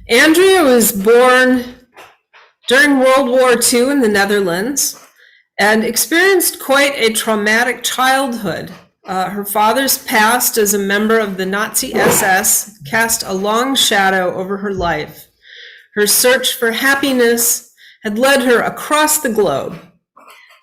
Andrea was born during World War II in the Netherlands and experienced quite a traumatic childhood. Her father's past as a member of the Nazi SS cast a long shadow over her life. Her search for happiness had led her across the globe.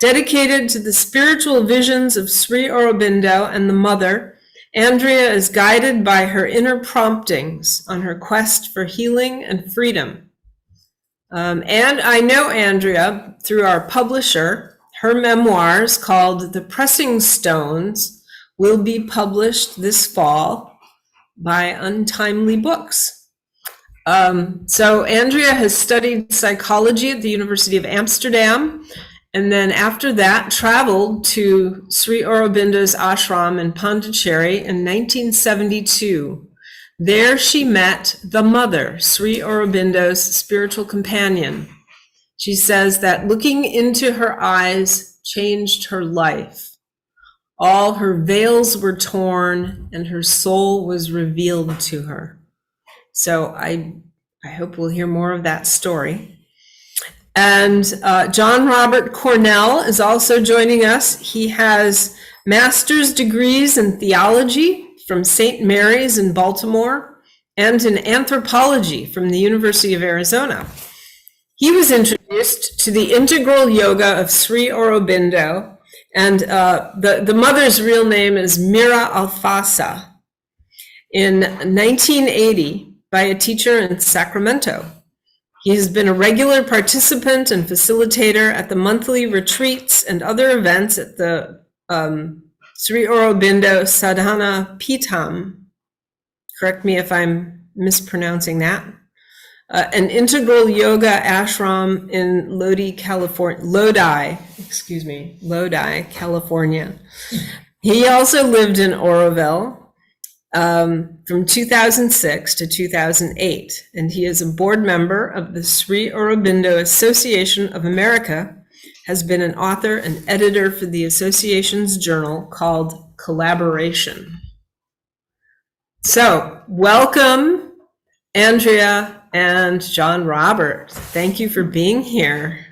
Dedicated to the spiritual visions of Sri Aurobindo and the Mother, Andrea is guided by her inner promptings on her quest for healing and freedom. And I know Andrea through our publisher. Her memoirs, called The Pressing Stones, will be published this fall by Untimely Books. So Andrea has studied psychology at the University of Amsterdam, and then after that traveled to Sri Aurobindo's ashram in Pondicherry in 1972. There she met the Mother, Sri Aurobindo's spiritual companion. She says that looking into her eyes changed her life. All her veils were torn and her soul was revealed to her. So I hope we'll hear more of that story. And John Robert Cornell is also joining us. He has master's degrees in theology from St. Mary's in Baltimore and in anthropology from the University of Arizona. He was introduced to the integral yoga of Sri Aurobindo, and the mother's real name is Mira Alfasa, in 1980 by a teacher in Sacramento. He has been a regular participant and facilitator at the monthly retreats and other events at the Sri Aurobindo Sadhana Pitham. Correct me if I'm mispronouncing that. An integral yoga ashram in Lodi, California. He also lived in Oroville from 2006 to 2008, and he is a board member of the Sri Aurobindo Association of America, has been an author and editor for the association's journal called Collaboration. So, welcome, Andrea and John Robert. Thank you for being here.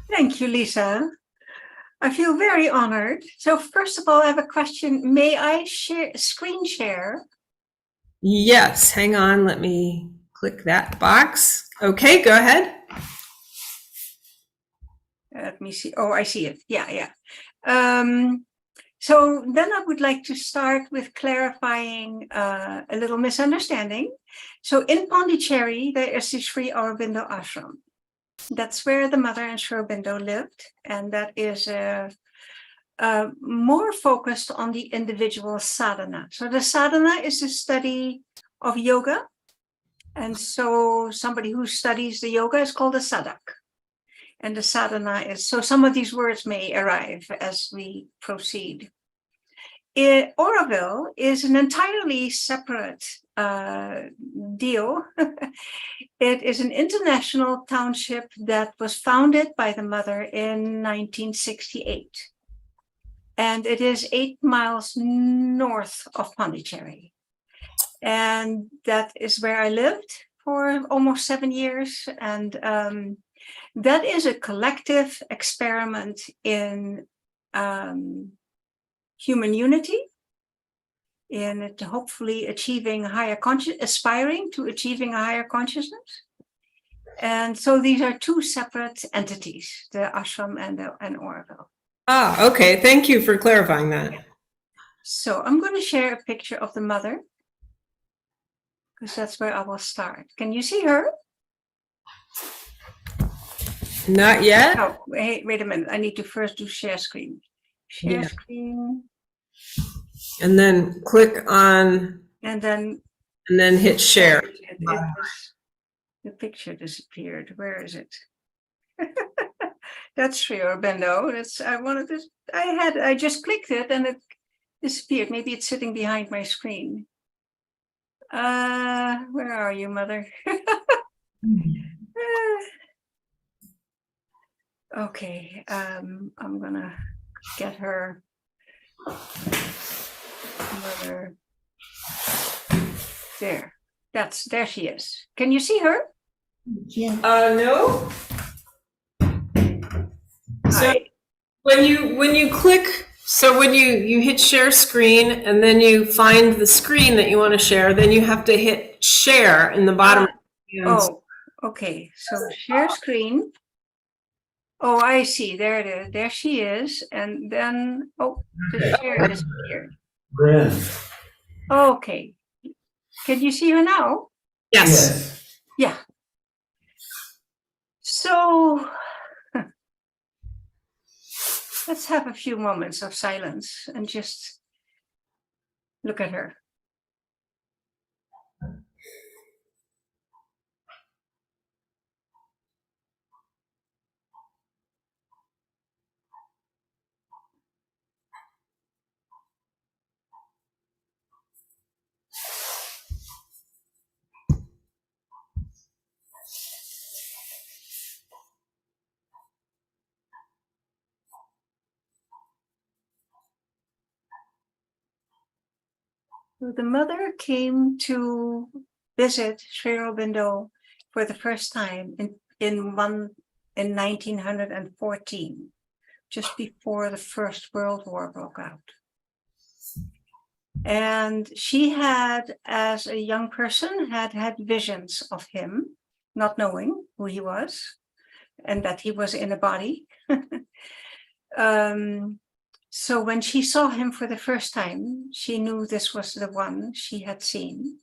Thank you, Lisa. I feel very honored. So first of all, I have a question. May I screen share? Yes, hang on. Let me click that box. Okay, go ahead. Let me see. Oh, I see it. Yeah. So then I would like to start with clarifying a little misunderstanding. So in Pondicherry, there is the Sri Aurobindo Ashram. That's where the Mother and Sri Aurobindo lived, and that is more focused on the individual sadhana. So the sadhana is the study of yoga, and so somebody who studies the yoga is called a sadhak. And the sadhana is, so some of these words may arrive as we proceed. Oroville is an entirely separate deal. It is an international township that was founded by the Mother in 1968. And it is 8 miles north of Pondicherry. And that is where I lived for almost 7 years. And that is a collective experiment in human unity, in hopefully achieving aspiring to achieving a higher consciousness. And so these are two separate entities, the ashram and Oroville. Ah, okay. Thank you for clarifying that. So I'm going to share a picture of the Mother, because that's where I will start. Can you see her? Not yet. Oh, wait a minute. I need to first do share screen. Share screen. And then click on. And then hit share. The picture disappeared. Where is it? That's Sri Aurobindo. I just clicked it and it disappeared. Maybe it's sitting behind my screen. Where are you, Mother? Okay, I'm gonna get her. Mother. There There she is. Can you see her? Yeah. No. So Hi. when you click, so when you hit share screen and then you find the screen that you want to share, then you have to hit share in the bottom. Oh, okay. So share screen. Oh, I see. There it is. There she is. And then, oh, the share disappeared. Grand. Okay. Can you see her now? Yes. Yeah. So let's have a few moments of silence and just look at her. So the mother came to visit Sri Aurobindo for the first time in 1914, just before the First World War broke out. And she had, as a young person, had visions of him, not knowing who he was and that he was in a body. So when she saw him for the first time, she knew this was the one she had seen.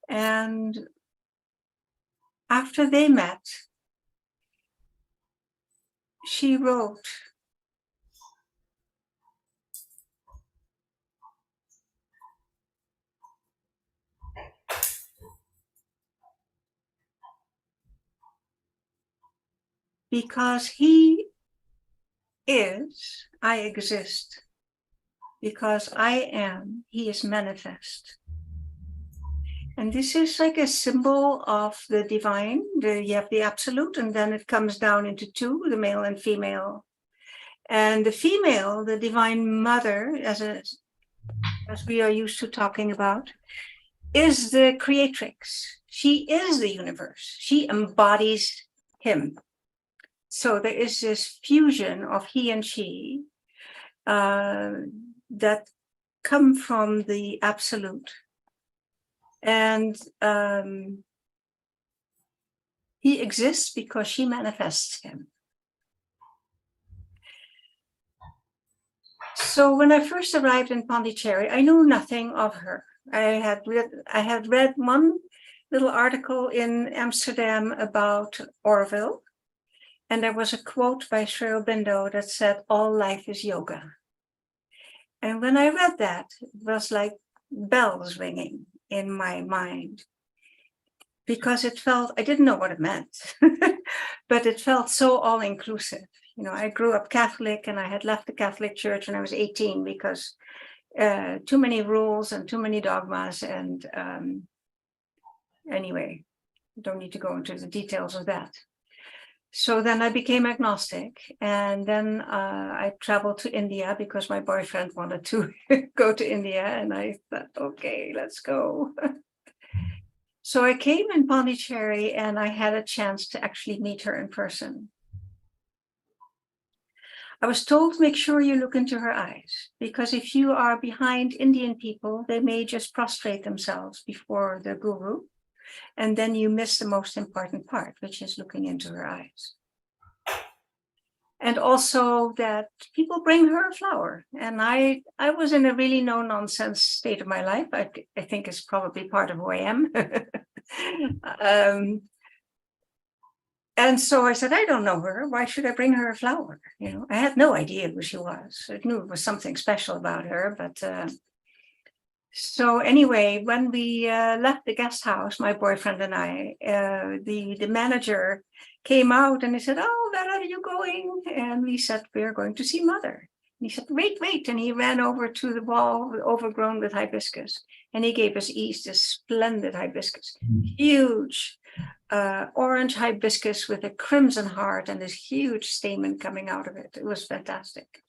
And after they met, she wrote, because he is, I exist. Because I am, he is manifest. And this is like a symbol of the divine. You have the absolute, and then it comes down into two, the male and female. And the female, the divine mother, as we are used to talking about, is the creatrix. She is the universe. She embodies him. So there is this fusion of he and she that come from the absolute. And he exists because she manifests him. So when I first arrived in Pondicherry, I knew nothing of her. I had read one little article in Amsterdam about Orville, and there was a quote by Sri Aurobindo that said, "All life is yoga." And when I read that, it was like bells ringing in my mind, because it felt, I didn't know what it meant, but it felt so all-inclusive. You know, I grew up Catholic and I had left the Catholic Church when I was 18 because too many rules and too many dogmas. And anyway, don't need to go into the details of that. So then I became agnostic, and then I traveled to India because my boyfriend wanted to go to India, and I thought, okay, let's go. So I came in Pondicherry and I had a chance to actually meet her in person. I was told to make sure you look into her eyes, because if you are behind Indian people, they may just prostrate themselves before the guru, and then you miss the most important part, which is looking into her eyes. And also that people bring her a flower. And I was in a really no-nonsense state of my life. I think it's probably part of who I am. And so I said, I don't know her. Why should I bring her a flower? You know, I had no idea who she was. I knew it was something special about her, but so anyway, when we left the guest house, my boyfriend and I, the manager came out and he said, "Oh, where are you going?" And we said, "We're going to see Mother." And he said, "Wait, wait." And he ran over to the wall overgrown with hibiscus. And he gave us each this splendid hibiscus, huge orange hibiscus with a crimson heart and this huge stamen coming out of it. It was fantastic.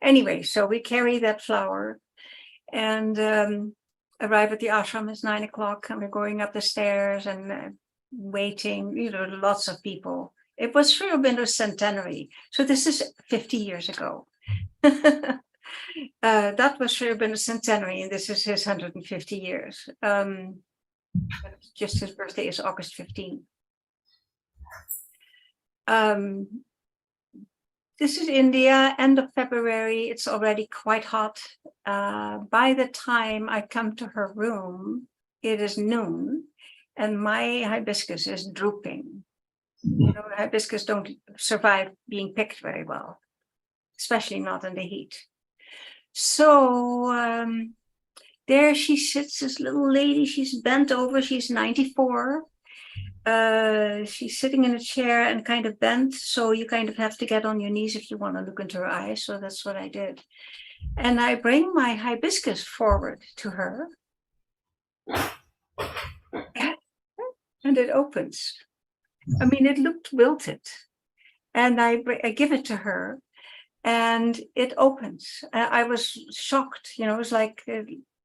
Anyway, so we carry that flower. And arrive at the ashram. It's 9 o'clock, and we're going up the stairs and waiting. Lots of people. It was Sri Aurobindo's centenary, so this is 50 years ago. That was Sri Aurobindo's centenary, and this is his 150 years. Just his birthday is August 15. This is India, end of February. It's already quite hot. By the time I come to her room, it is noon, and my hibiscus is drooping. Hibiscus don't survive being picked very well, especially not in the heat. So there she sits, this little lady. She's bent over. She's 94. She's sitting in a chair and kind of bent, so you kind of have to get on your knees if you want to look into her eyes. So that's what I did. And I bring my hibiscus forward to her, and it opens. I mean, it looked wilted. And I give it to her, and it opens. I was shocked. It was like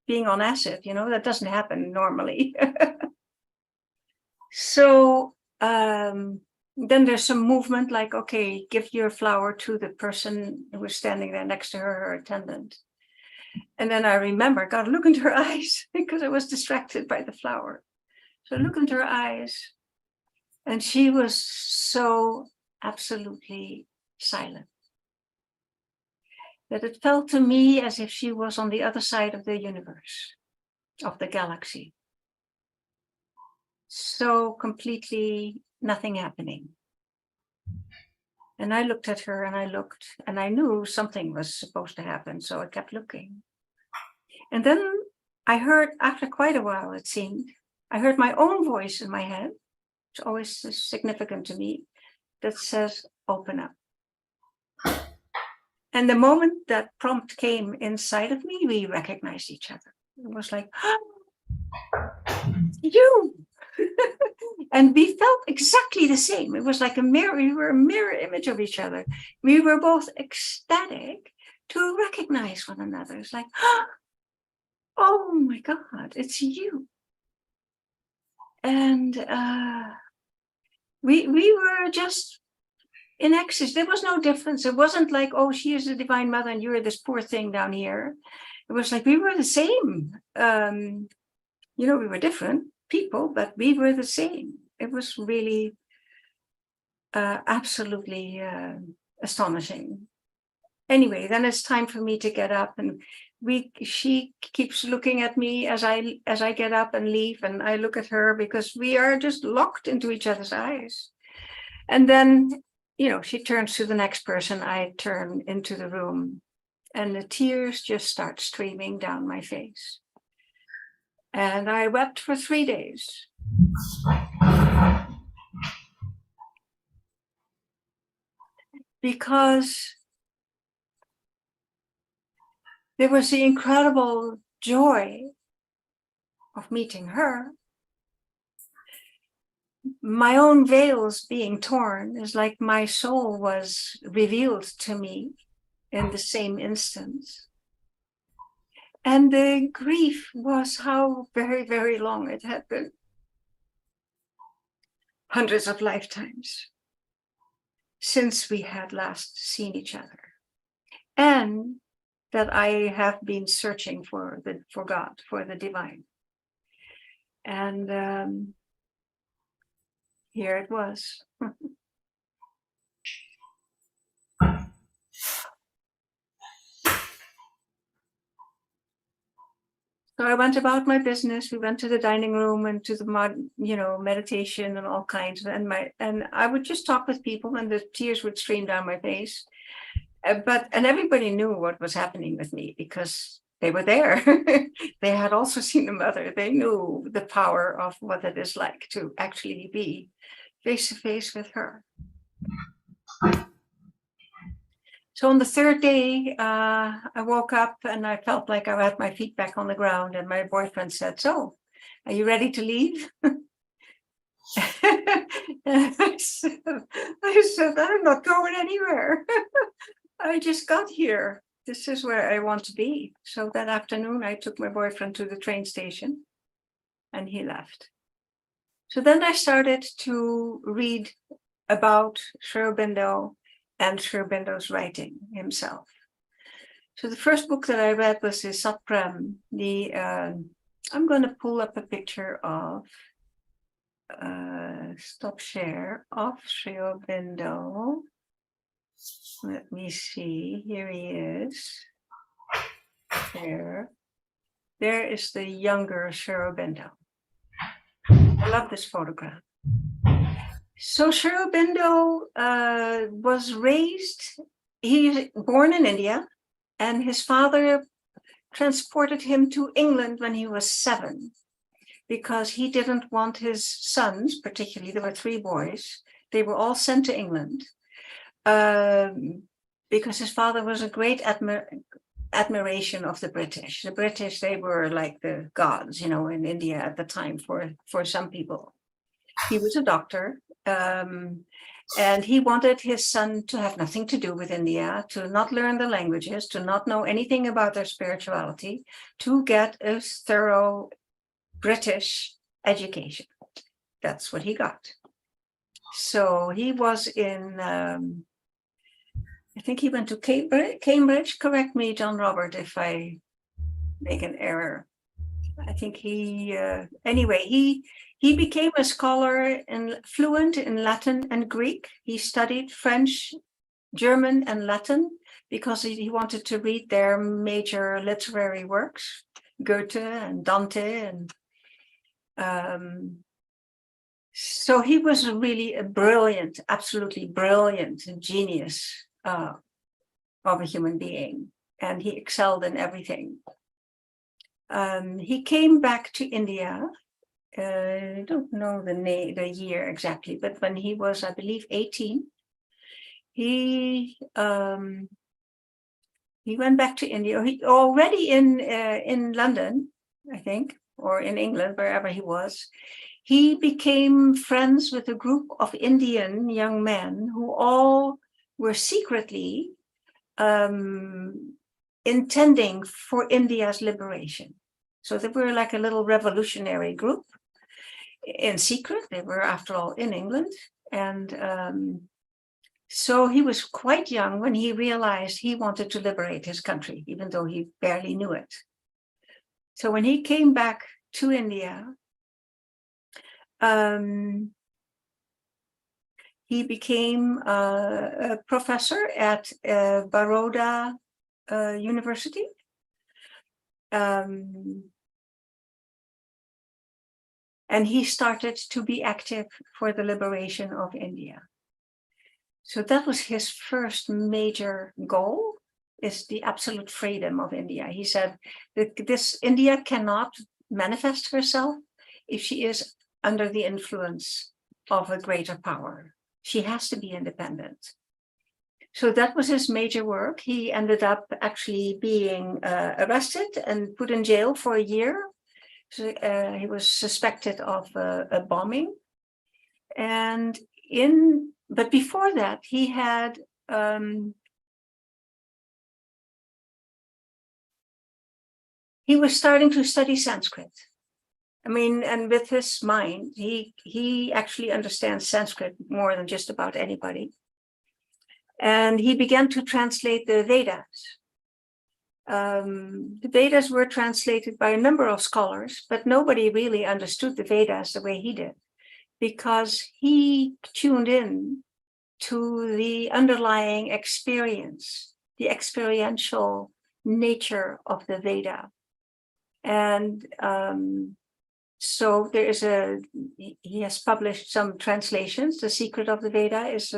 being on acid. That doesn't happen normally. So then there's some movement, like, okay, give your flower to the person who was standing there next to her, her attendant. And then I remember, God, look into her eyes, because I was distracted by the flower. So I look into her eyes, and she was so absolutely silent that it felt to me as if she was on the other side of the universe, of the galaxy. So completely nothing happening. And I looked at her, and I looked, and I knew something was supposed to happen. So I kept looking. And then I heard, after quite a while, it seemed, I heard my own voice in my head, which always is significant to me, that says, open up. And the moment that prompt came inside of me, we recognized each other. It was like, oh, you. And we felt exactly the same. It was like a mirror. We were a mirror image of each other. We were both ecstatic to recognize one another. It's like, oh my God, it's you. And we were just in ecstasy. There was no difference. It wasn't like, oh, she is the Divine Mother and you're this poor thing down here. It was like we were the same. We were different people, but we were the same. It was really absolutely astonishing. Anyway, then it's time for me to get up, and she keeps looking at me as I get up and leave, and I look at her because we are just locked into each other's eyes. And then, she turns to the next person. I turn into the room, and the tears just start streaming down my face. And I wept for 3 days. Because there was the incredible joy of meeting her. My own veils being torn is like my soul was revealed to me in the same instance. And the grief was how very, very long it had been. Hundreds of lifetimes since we had last seen each other. And that I have been searching for God, for the divine. And here it was. So I went about my business. We went to the dining room and to the meditation and all kinds. And I would just talk with people, and the tears would stream down my face. And everybody knew what was happening with me because they were there. They had also seen the mother. They knew the power of what it is like to actually be face to face with her. So on the third day, I woke up and I felt like I had my feet back on the ground, and my boyfriend said, "So, are you ready to leave?" I said, I'm not going anywhere. I just got here. this is where I want to be. So that afternoon, I took my boyfriend to the train station and he left. So then I started to read about Sri Aurobindo and Sri Aurobindo's writing himself. So the first book that I read was the Satprem. I'm going to pull up a picture of stop share of Sri Aurobindo. Let me see. Here he is. There is the younger Sri Aurobindo. I love this photograph. So Sri Aurobindo was raised, he was born in India, and his father transported him to England when he was 7, because he didn't want his sons, particularly, there were 3 boys, they were all sent to England, because his father was a great admiration of the British. The British, they were like the gods, you know, in India at the time for some people. He was a doctor, and he wanted his son to have nothing to do with India, to not learn the languages, to not know anything about their spirituality, to get a thorough British education. That's what he got. So he was in, I think he went to Cambridge. Correct me, John Robert, if I make an error. I think anyway, he became a scholar and fluent in Latin and Greek. He studied French, German, and Latin because he wanted to read their major literary works, Goethe and Dante. And so he was really a brilliant, absolutely brilliant genius of a human being, and he excelled in everything. He came back to India. I don't know the year exactly, but when he was, I believe, 18, he went back to India. He already in London, I think, or in England, wherever he was. He became friends with a group of Indian young men who all were secretly intending for India's liberation. So they were like a little revolutionary group in secret. They were, after all, in England. And so he was quite young when he realized he wanted to liberate his country, even though he barely knew it. So when he came back to India, he became a professor at Baroda University. And he started to be active for the liberation of India. So that was his first major goal, is the absolute freedom of India. He said that India cannot manifest herself if she is under the influence of a greater power. She has to be independent. So that was his major work. He ended up actually being arrested and put in jail for a year. So, he was suspected of a bombing. But before that, he had he was starting to study Sanskrit. I mean, and with his mind, he actually understands Sanskrit more than just about anybody. And he began to translate the Vedas. The Vedas were translated by a number of scholars, but nobody really understood the Vedas the way he did, because he tuned in to the underlying experience, the experiential nature of the Veda. And so there is he has published some translations. The Secret of the Veda is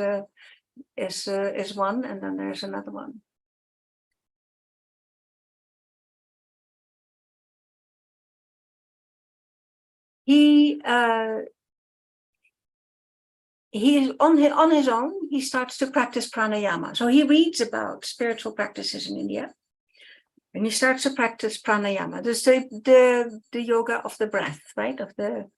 one, and then there's another one. He on his own, he starts to practice pranayama. So he reads about spiritual practices in India, and he starts to practice pranayama. This the yoga of the breath, right? Of the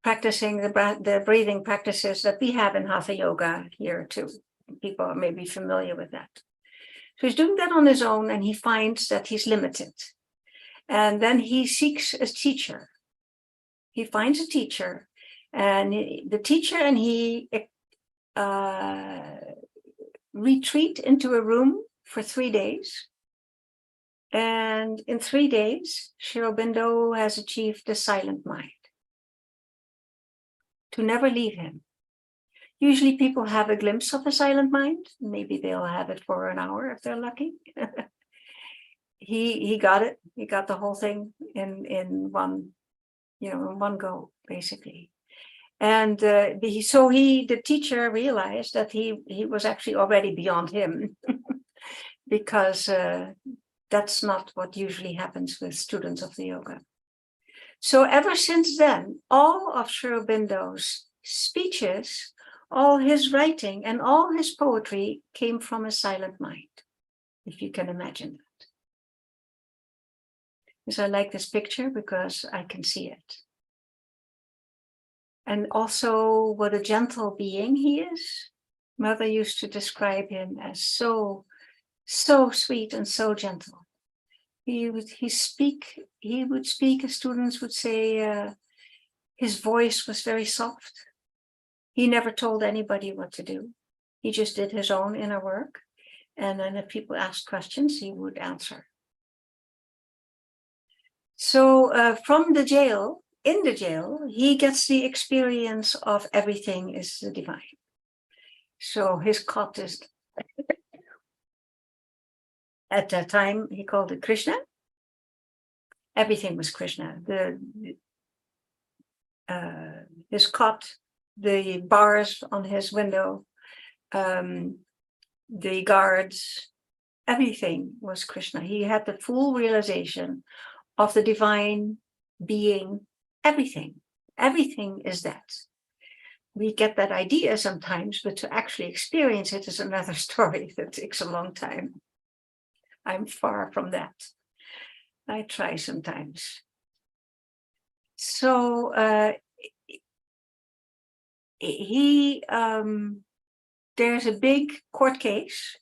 practicing the breathing practices that we have in Hatha yoga here too. People may be familiar with that. So he's doing that on his own, and he finds that he's limited. And then he seeks a teacher. He finds a teacher, and the teacher and he retreat into a room for 3 days. And in 3 days, Sri Aurobindo has achieved the silent mind to never leave him. Usually people have a glimpse of a silent mind. Maybe they'll have it for an hour if they're lucky. He got it. He got the whole thing in one, in one go, basically. And the teacher realized that he was actually already beyond him because that's not what usually happens with students of the yoga. So ever since then, all of Sri Aurobindo's speeches, all his writing and all his poetry came from a silent mind, if you can imagine that. Because I like this picture because I can see it. And also what a gentle being he is. Mother used to describe him as so sweet and so gentle. He would speak, as students would say, his voice was very soft. He never told anybody what to do. He just did his own inner work. And then if people asked questions, he would answer. So from the jail, in the jail, he gets the experience of everything is the divine. So his cot is, at that time, he called it Krishna. Everything was Krishna. His cot, the bars on his window, the guards, everything was Krishna. He had the full realization of the divine being, everything is that. We get that idea sometimes, but to actually experience it is another story that takes a long time. I'm far from that. I try sometimes. So there's a big court case,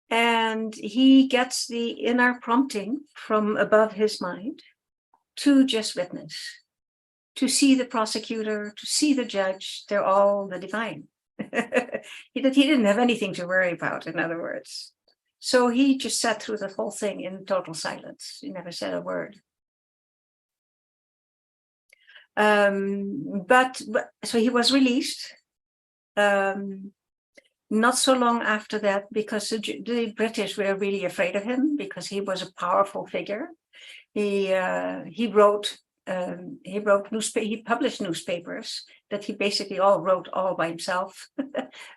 and he gets the inner prompting from above his mind to just witness, to see the prosecutor, to see the judge. They're all the divine. He didn't have anything to worry about, in other words. So he just sat through the whole thing in total silence. He never said a word. So he was released not so long after that, because the British were really afraid of him because he was a powerful figure. He published newspapers that he basically wrote all by himself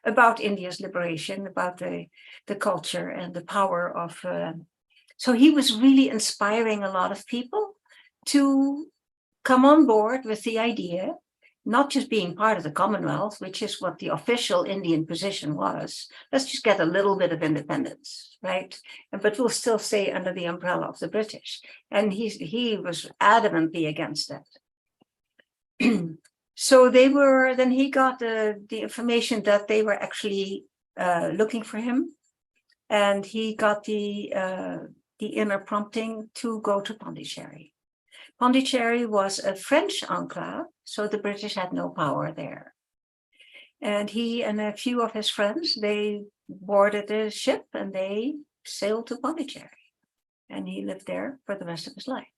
about India's liberation, about the culture and the power of. So he was really inspiring a lot of people to come on board with the idea, not just being part of the Commonwealth, which is what the official Indian position was. Let's just get a little bit of independence, right? But we'll still stay under the umbrella of the British. And he was adamantly against that. So then he got the information that they were actually looking for him. And he got the inner prompting to go to Pondicherry. Pondicherry was a French enclave, so the British had no power there. And he and a few of his friends, they boarded a ship and they sailed to Pondicherry. And he lived there for the rest of his life.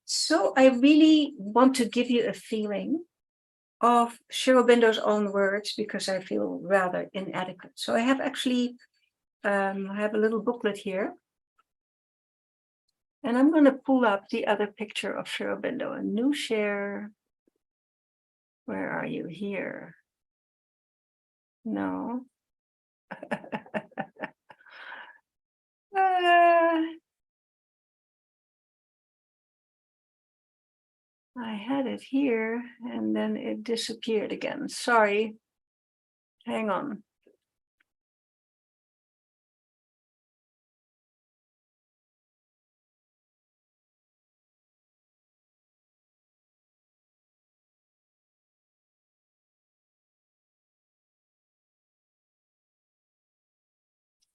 So I really want to give you a feeling of Sri Aurobindo's own words because I feel rather inadequate. So I have actually I have a little booklet here. And I'm going to pull up the other picture of Sri Aurobindo, a new share. Where are you? Here? No. I had it here and then it disappeared again. Sorry. Hang on.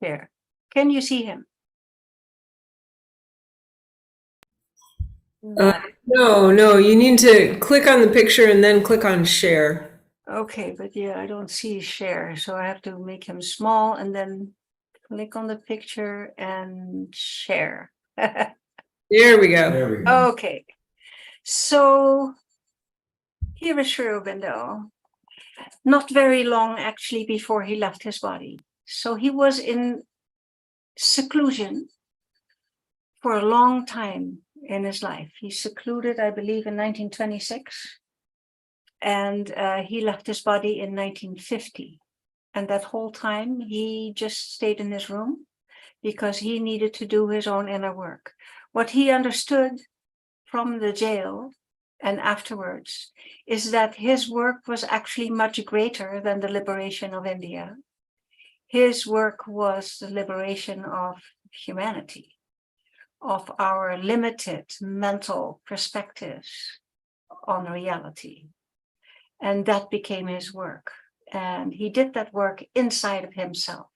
share. Can you see him? No, you need to click on the picture and then click on share. Okay, but yeah, I don't see share, so I have to make him small and then click on the picture and share. There we go. There we go. Okay, so here is Sri Aurobindo, not very long actually before he left his body. So he was in seclusion for a long time in his life. He secluded, I believe, in 1926, and he left his body in 1950. And that whole time he just stayed in his room because he needed to do his own inner work. What he understood from the jail and afterwards is that his work was actually much greater than the liberation of India. His work was the liberation of humanity, of our limited mental perspectives on reality. And that became his work. And he did that work inside of himself.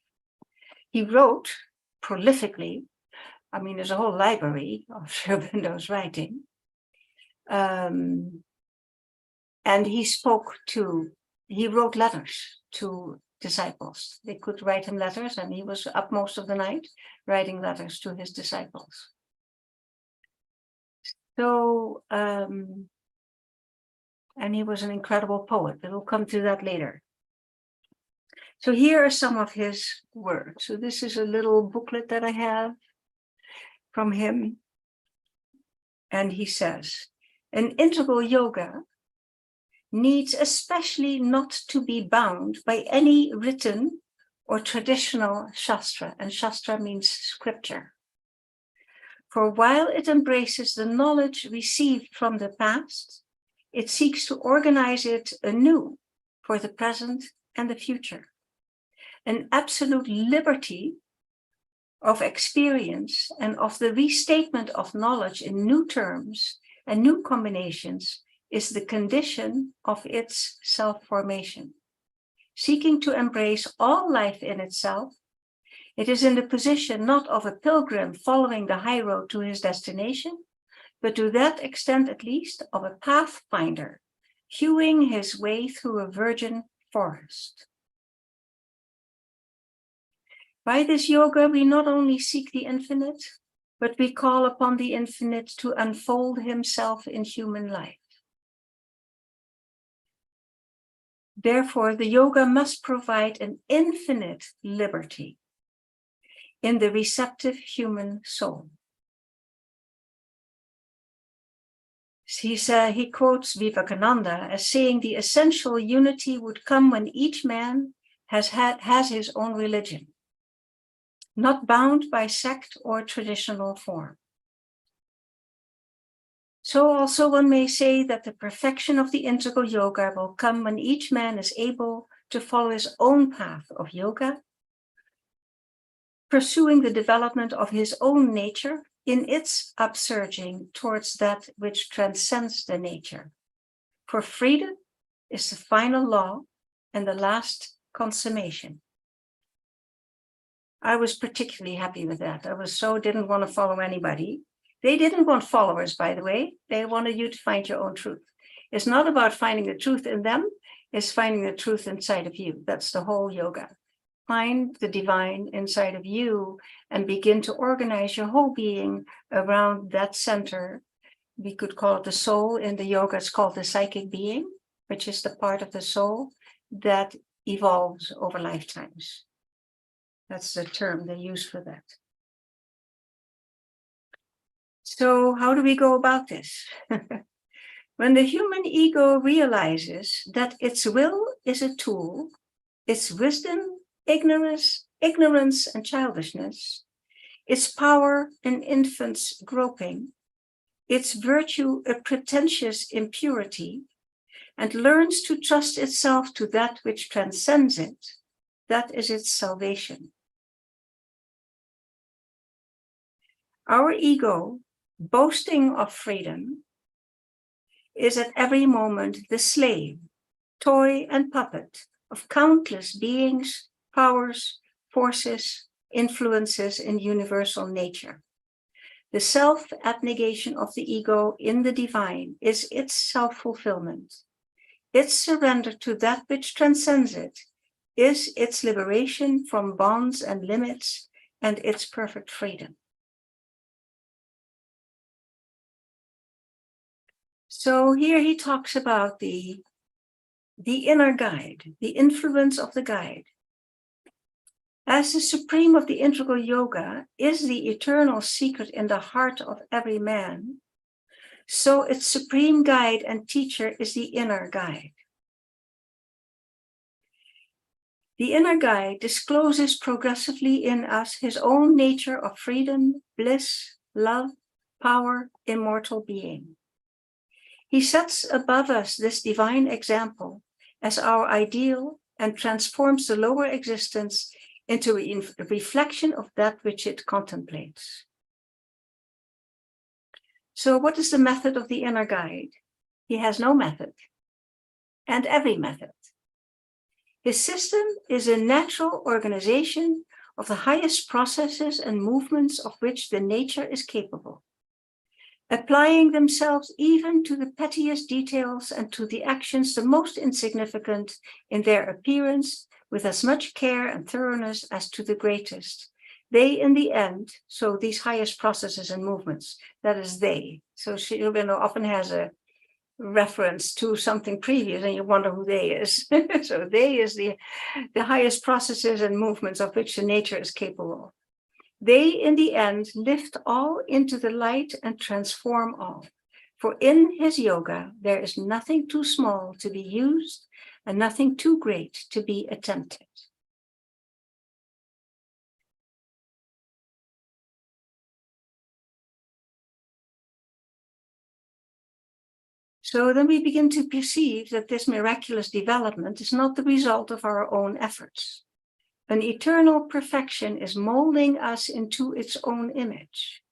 He wrote prolifically. I mean, there's a whole library of Sri Aurobindo's writing. And he wrote letters to disciples. They could write him letters, and he was up most of the night writing letters to his disciples. So, and he was an incredible poet, but we'll come to that later. So here are some of his words. So this is a little booklet that I have from him. And he says, an integral yoga needs especially not to be bound by any written or traditional shastra. And shastra means scripture. For while it embraces the knowledge received from the past, it seeks to organize it anew for the present and the future. An absolute liberty of experience and of the restatement of knowledge in new terms and new combinations is the condition of its self-formation. Seeking to embrace all life in itself, it is in the position not of a pilgrim following the high road to his destination, but to that extent at least of a pathfinder, hewing his way through a virgin forest. By this yoga, we not only seek the infinite, but we call upon the infinite to unfold himself in human life. Therefore, the yoga must provide an infinite liberty in the receptive human soul. He quotes Vivekananda as saying the essential unity would come when each man has his own religion, not bound by sect or traditional form. So also one may say that the perfection of the integral yoga will come when each man is able to follow his own path of yoga, pursuing the development of his own nature in its upsurging towards that which transcends the nature. For freedom is the final law and the last consummation. I was particularly happy with that. didn't want to follow anybody. They didn't want followers, by the way. They wanted you to find your own truth. It's not about finding the truth in them, it's finding the truth inside of you. That's the whole yoga. Find the divine inside of you and begin to organize your whole being around that center. We could call it the soul. In the yoga, it's called the psychic being, which is the part of the soul that evolves over lifetimes. That's the term they use for that. So how do we go about this? When the human ego realizes that its will is a tool, its wisdom, ignorance and childishness, its power an infant's groping, its virtue a pretentious impurity, and learns to trust itself to that which transcends it, that is its salvation. Our ego, boasting of freedom, is at every moment the slave, toy, and puppet of countless beings, powers, forces, influences in universal nature. The self-abnegation of the ego in the divine is its self-fulfillment. Its surrender to that which transcends it is its liberation from bonds and limits and its perfect freedom. So here he talks about the inner guide, the influence of the guide. As the supreme of the integral yoga is the eternal secret in the heart of every man, so its supreme guide and teacher is the inner guide. The inner guide discloses progressively in us his own nature of freedom, bliss, love, power, immortal being. He sets above us this divine example as our ideal and transforms the lower existence into a reflection of that which it contemplates. So what is the method of the inner guide? He has no method, and every method. His system is a natural organization of the highest processes and movements of which the nature is capable, applying themselves even to the pettiest details and to the actions the most insignificant in their appearance with as much care and thoroughness as to the greatest. They in the end, so these highest processes and movements, that is they. So Sri Aurobindo often has a reference to something previous and you wonder who they is. So they is the highest processes and movements of which the nature is capable. They in the end lift all into the light and transform all. For in his yoga, there is nothing too small to be used and nothing too great to be attempted. So then we begin to perceive that this miraculous development is not the result of our own efforts. An eternal perfection is molding us into its own image.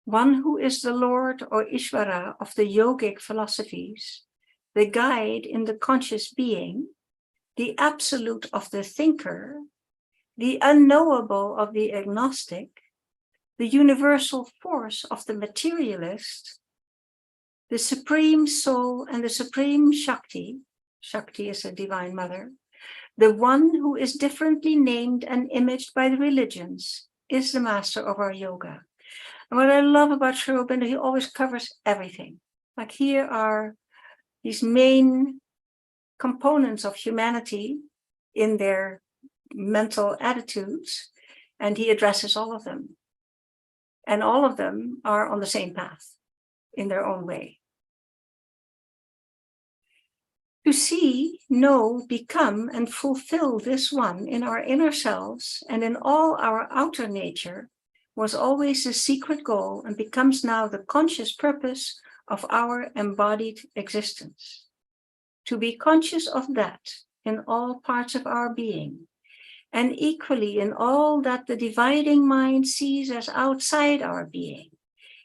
One who is the Lord or Ishvara of the yogic philosophies, the guide in the conscious being, the absolute of the thinker, the unknowable of the agnostic, the universal force of the materialist, the supreme soul and the supreme Shakti, Shakti is a divine mother, the one who is differently named and imaged by the religions, is the master of our yoga. And what I love about Sri Aurobindo, he always covers everything. Like here are these main components of humanity in their mental attitudes, and he addresses all of them. And all of them are on the same path in their own way. To see, know, become, and fulfill this one in our inner selves and in all our outer nature was always the secret goal and becomes now the conscious purpose of our embodied existence. To be conscious of that in all parts of our being, and equally in all that the dividing mind sees as outside our being,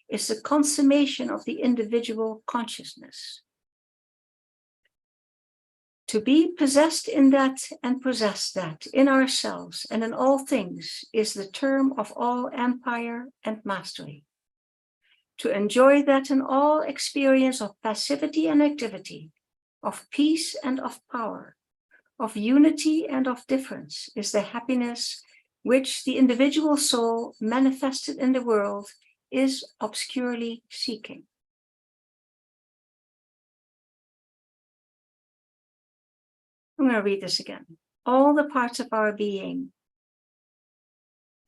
is the consummation of the individual consciousness. To be possessed in that and possess that in ourselves and in all things is the term of all empire and mastery. To enjoy that in all experience of passivity and activity, of peace and of power, of unity and of difference is the happiness which the individual soul manifested in the world is obscurely seeking. I'm going to read this again. All the parts of our being.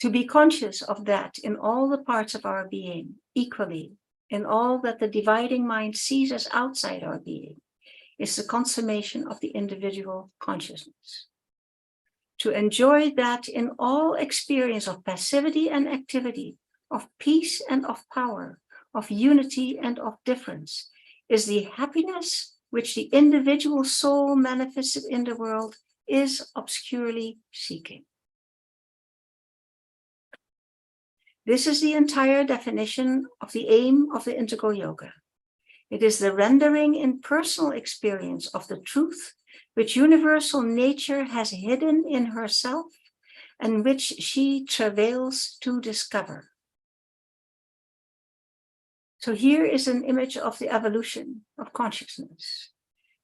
To be conscious of that in all the parts of our being, equally, in all that the dividing mind sees as outside our being, is the consummation of the individual consciousness. To enjoy that in all experience of passivity and activity, of peace and of power, of unity and of difference, is the happiness which the individual soul manifested in the world is obscurely seeking. This is the entire definition of the aim of the integral yoga. It is the rendering in personal experience of the truth which universal nature has hidden in herself, and which she travails to discover. So here is an image of the evolution of consciousness,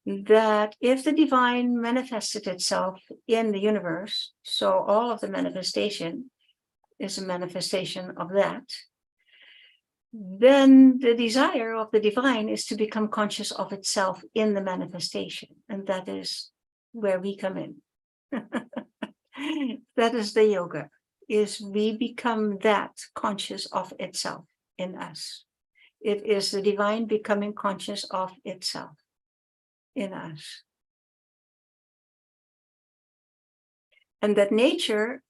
that if the divine manifested itself in the universe, so all of the manifestation is a manifestation of that, then the desire of the divine is to become conscious of itself in the manifestation. And that is where we come in. That is the yoga, is we become that conscious of itself in us. It is the divine becoming conscious of itself in us. And that nature,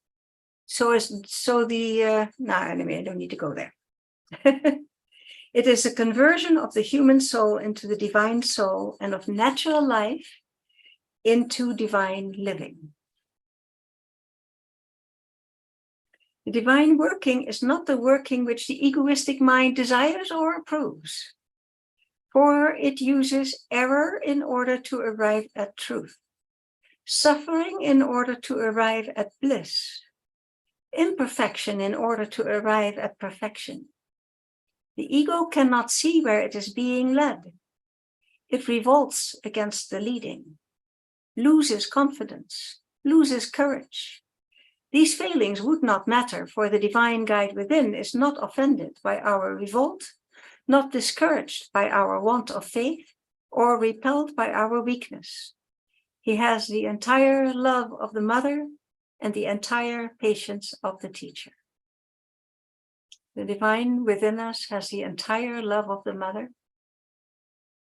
anyway, I don't need to go there. It is a conversion of the human soul into the divine soul, and of natural life into divine living. The divine working is not the working which the egoistic mind desires or approves, for it uses error in order to arrive at truth, suffering in order to arrive at bliss, imperfection in order to arrive at perfection. The ego cannot see where it is being led. It revolts against the leading, loses confidence, loses courage. These failings would not matter, for the divine guide within is not offended by our revolt, not discouraged by our want of faith, or repelled by our weakness. He has the entire love of the mother and the entire patience of the teacher. The divine within us has the entire love of the mother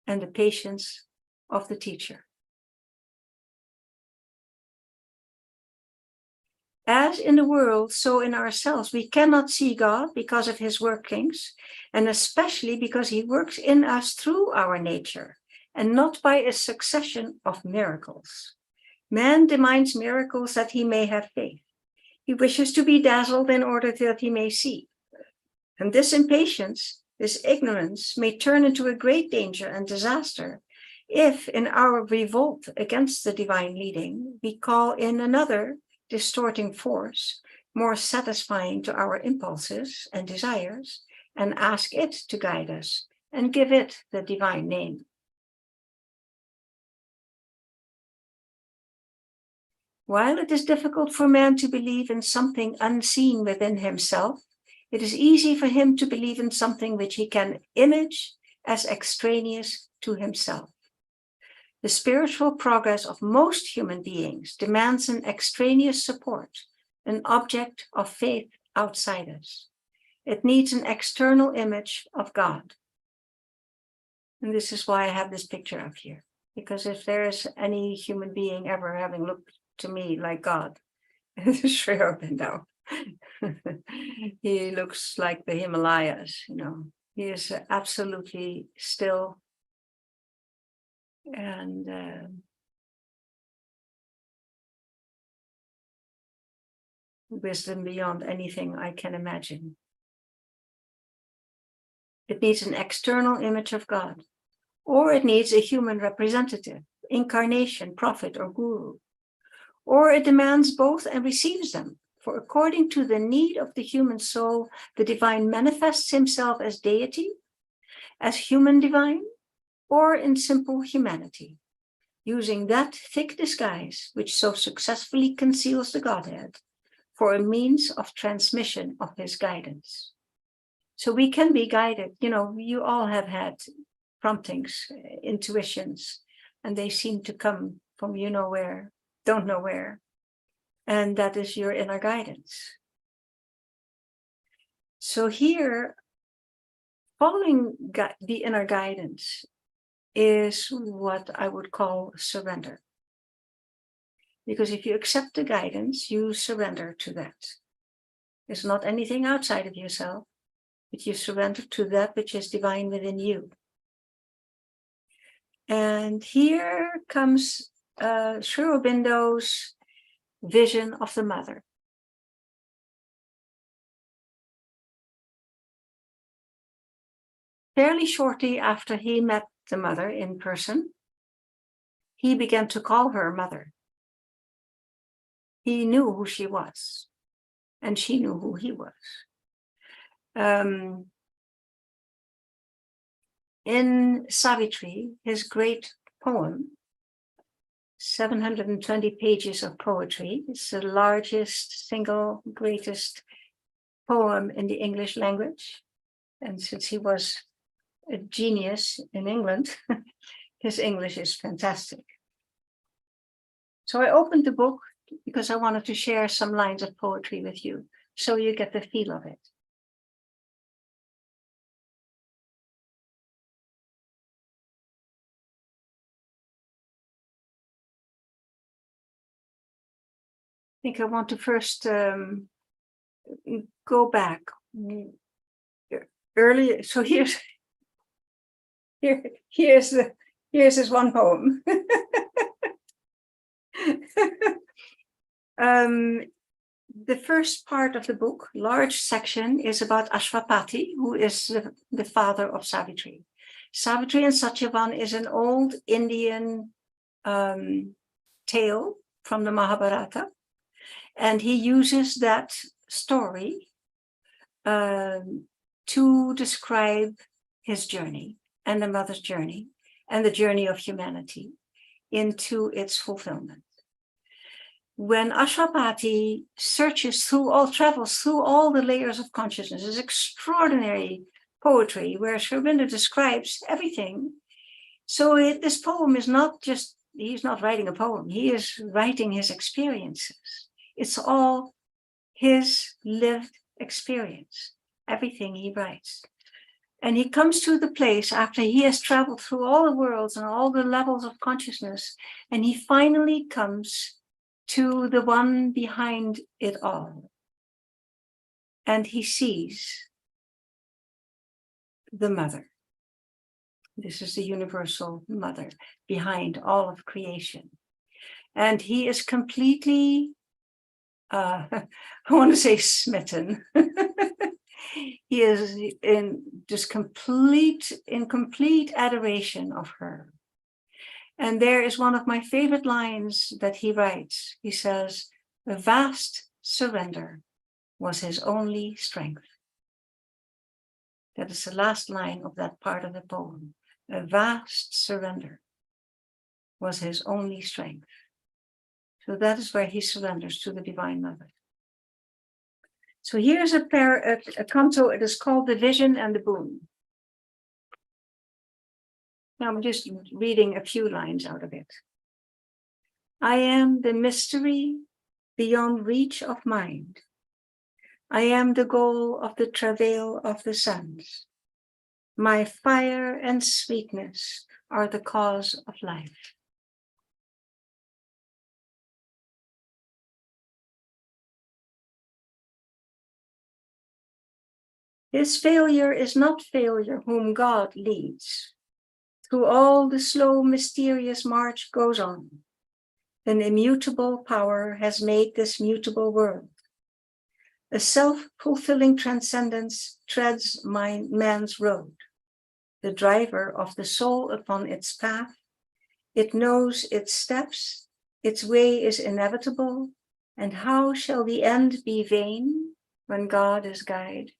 and the patience of the teacher. As in the world, so in ourselves, we cannot see God because of his workings, and especially because he works in us through our nature, and not by a succession of miracles. Man demands miracles that he may have faith. He wishes to be dazzled in order that he may see. And this impatience, this ignorance, may turn into a great danger and disaster if, in our revolt against the divine leading, we call in another distorting force, more satisfying to our impulses and desires, and ask it to guide us and give it the divine name. While it is difficult for man to believe in something unseen within himself, it is easy for him to believe in something which he can image as extraneous to himself. The spiritual progress of most human beings demands an extraneous support, an object of faith outside us. It needs an external image of God. And this is why I have this picture up here, because if there is any human being ever having looked to me like God, it is Sri Aurobindo. He looks like the Himalayas, He is absolutely still and wisdom beyond anything I can imagine. It needs an external image of God, or it needs a human representative, incarnation, prophet, or guru, or it demands both and receives them. For according to the need of the human soul, the divine manifests himself as deity, as human divine, or in simple humanity, using that thick disguise which so successfully conceals the Godhead for a means of transmission of his guidance. So we can be guided. You all have had promptings, intuitions, and they seem to come from where, don't know where. And that is your inner guidance. So here, following the inner guidance is what I would call surrender. Because if you accept the guidance, you surrender to that. It's not anything outside of yourself, but you surrender to that which is divine within you. And here comes Sri Aurobindo's vision of the mother. Fairly shortly after he met the mother in person, he began to call her mother. he knew who she was, and she knew who he was. In Savitri, his great poem, 720 pages of poetry, it's the largest, single greatest poem in the English language. And since he was a genius in England, his English is fantastic. So I opened the book because I wanted to share some lines of poetry with you, so you get the feel of it. I think I want to first go back earlier. So here's this one poem. The first part of the book, large section, is about Ashwapati, who is the father of Savitri. Savitri and Satyavan is an old Indian tale from the Mahabharata, and he uses that story to describe his journey and the mother's journey and the journey of humanity into its fulfillment. When Ashwapati travels through all the layers of consciousness, is extraordinary poetry where Sri Aurobindo describes everything. So this poem is not just, he's not writing a poem, he is writing his experiences. It's all his lived experience, everything he writes. And he comes to the place after he has traveled through all the worlds and all the levels of consciousness, and he finally comes to the one behind it all. And he sees the mother. This is the universal mother behind all of creation. And he is completely, I want to say smitten. He is in complete adoration of her. And there is one of my favorite lines that he writes. He says, "A vast surrender was his only strength." That is the last line of that part of the poem. A vast surrender was his only strength. So that is where he surrenders to the Divine Mother. So here's a canto, it is called The Vision and the Boon. Now I'm just reading a few lines out of it. I am the mystery beyond reach of mind. I am the goal of the travail of the suns. My fire and sweetness are the cause of life. His failure is not failure whom God leads. Through all the slow, mysterious march goes on. An immutable power has made this mutable world. A self-fulfilling transcendence treads man's road. The driver of the soul upon its path, it knows its steps, its way is inevitable, and how shall the end be vain when God is guide?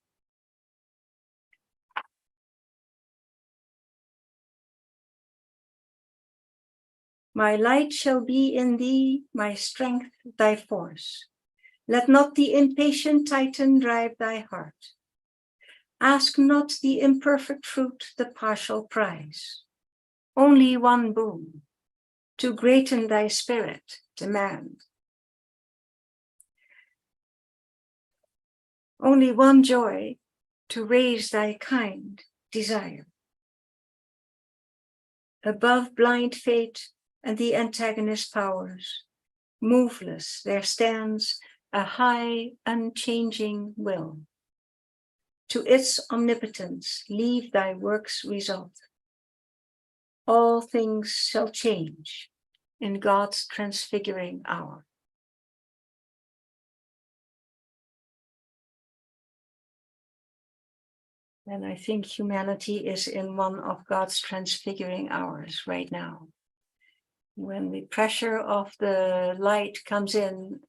My light shall be in thee, my strength, thy force. Let not the impatient Titan drive thy heart. Ask not the imperfect fruit, the partial prize. Only one boon, to greaten thy spirit, demand. Only one joy, to raise thy kind, desire. Above blind fate and the antagonist powers, moveless there stands a high, unchanging will. To its omnipotence leave thy work's result. All things shall change in God's transfiguring hour. And I think humanity is in one of God's transfiguring hours right now. When the pressure of the light comes in,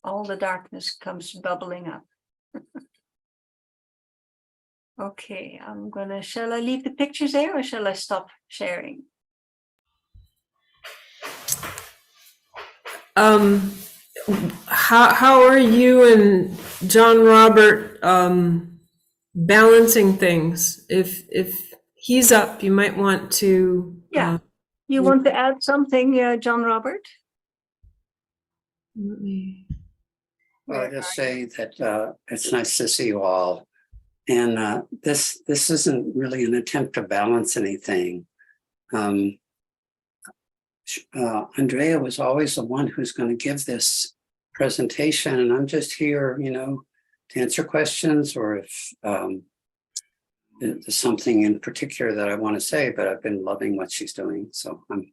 all the darkness comes bubbling up. Okay, shall I leave the pictures there or shall I stop sharing? How are you and John Robert balancing things? If he's up, you might want to. Yeah. You want to add something, John Robert? Let me. Well, I just say that it's nice to see you all. And this isn't really an attempt to balance anything. Andrea was always the one who's going to give this presentation, and I'm just here, to answer questions, or if there's something in particular that I want to say, but I've been loving what she's doing, so I'm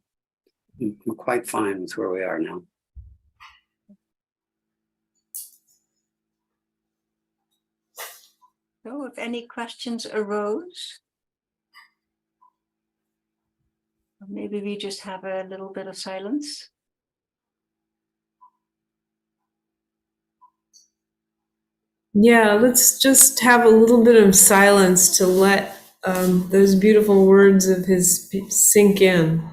quite fine with where we are now. So if any questions arose, maybe we just have a little bit of silence. Yeah, let's just have a little bit of silence to let those beautiful words of his sink in.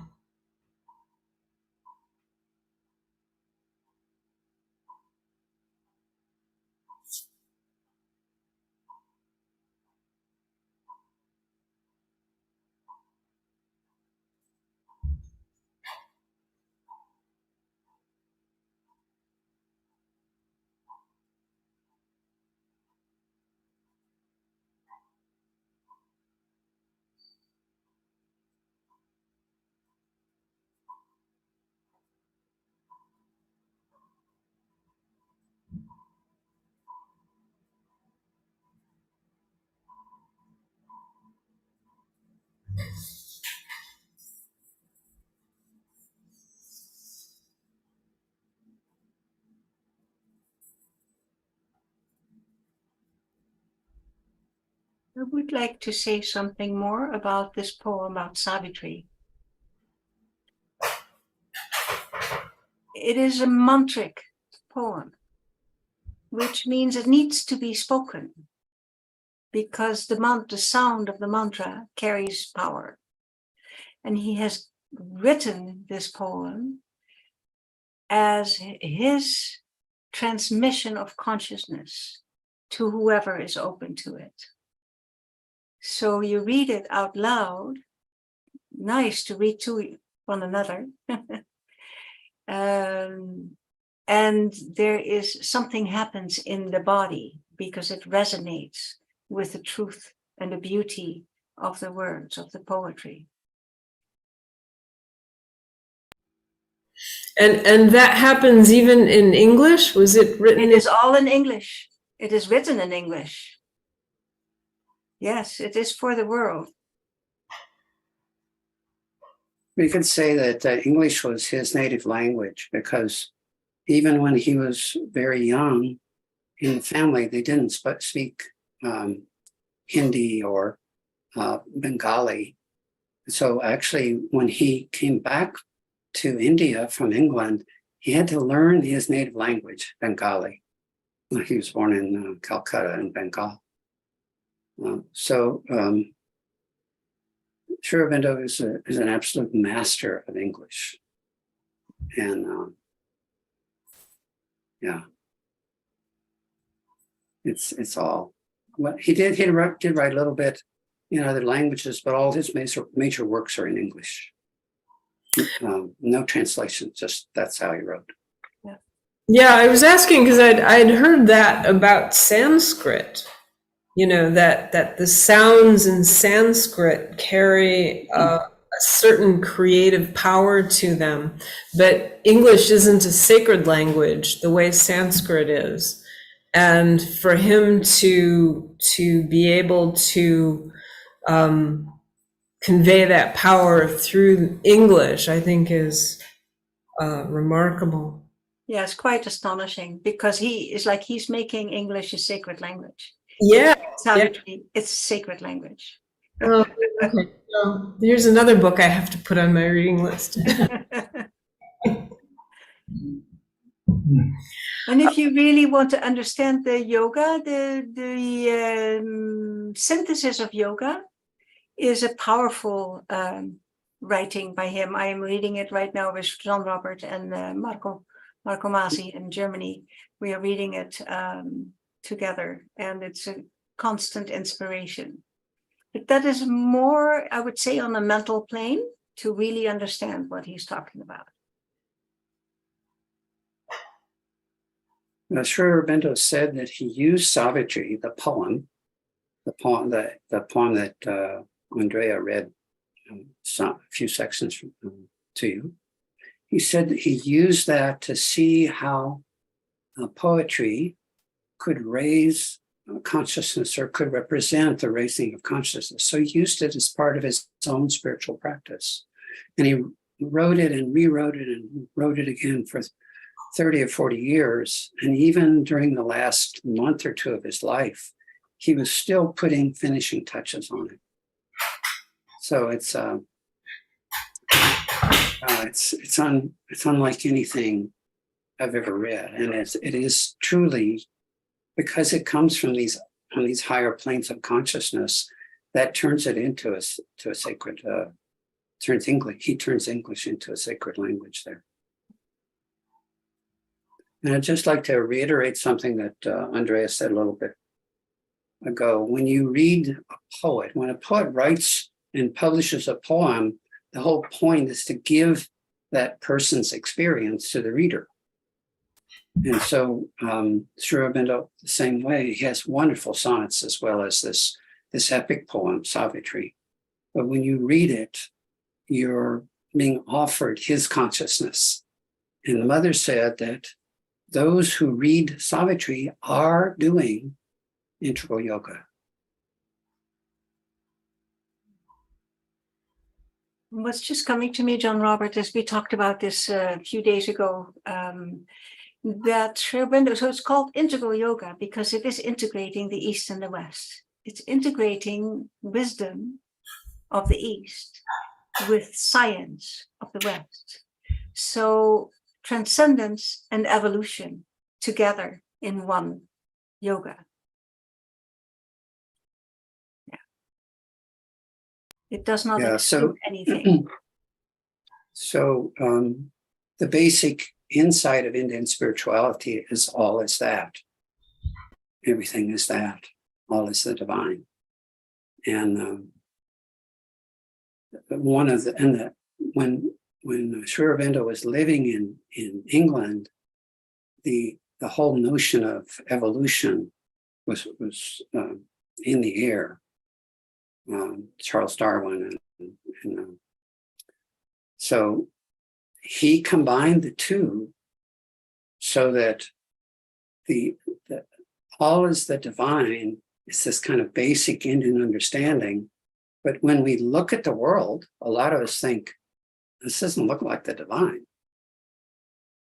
I would like to say something more about this poem about Savitri. It is a mantric poem, which means it needs to be spoken because the sound of the mantra carries power. And he has written this poem as his transmission of consciousness to whoever is open to it. So you read it out loud, nice to read to one another. And there is something happens in the body because it resonates with the truth and the beauty of the words, of the poetry. And that happens even in English? Was it written? It is all in English. It is written in English. Yes, it is for the world. We could say that English was his native language because even when he was very young in the family, they didn't speak Hindi or Bengali. So actually, when he came back to India from England, he had to learn his native language, Bengali. He was born in Calcutta in Bengal. Sri Aurobindo is an absolute master of English. And it's all what he did. He did write a little bit in other languages, but all his major works are in English. No translation, just that's how he wrote. Yeah, I was asking because I'd heard that about Sanskrit. That the sounds in Sanskrit carry a certain creative power to them, but English isn't a sacred language the way Sanskrit is. And for him to be able to convey that power through English, I think is remarkable. Yeah, it's quite astonishing because he's making English a sacred language. Yeah. Savitri, it's a sacred language. Oh, okay. So here's another book I have to put on my reading list. And if you really want to understand the yoga, the synthesis of yoga is a powerful writing by him. I am reading it right now with Jean Robert and Marco Masi in Germany. We are reading it together, and it's a constant inspiration. But that is more, I would say, on a mental plane to really understand what he's talking about. Now, Sri Aurobindo said that he used Savitri, the poem that Andrea read a few sections to you. He said that he used that to see how poetry could raise consciousness or could represent the raising of consciousness. So he used it as part of his own spiritual practice. And he wrote it and rewrote it and wrote it again for 30 or 40 years. And even during the last month or two of his life, he was still putting finishing touches on it. So it's unlike anything I've ever read, and it is truly, because it comes from these higher planes of consciousness, that turns it into a sacred. He turns English into a sacred language there. And I'd just like to reiterate something that Andrea said a little bit ago. When you read a poet, when a poet writes and publishes a poem, the whole point is to give that person's experience to the reader. And so Sri Aurobindo, the same way, he has wonderful sonnets as well as this epic poem, Savitri. But when you read it, you're being offered his consciousness. And the mother said that those who read Savitri are doing integral yoga. What's just coming to me, John Robert, as we talked about this a few days ago, that Sri Aurobindo, so it's called integral yoga because it is integrating the East and the West. It's integrating wisdom of the East with science of the West. So transcendence and evolution together in one yoga. It does not exclude anything. So the basic insight of Indian spirituality is all is that. Everything is that. All is the divine. And when Sri Aurobindo was living in England, the whole notion of evolution was in the air. Charles Darwin, and so he combined the two so that the all is the divine is this kind of basic Indian understanding. But when we look at the world, a lot of us think this doesn't look like the divine.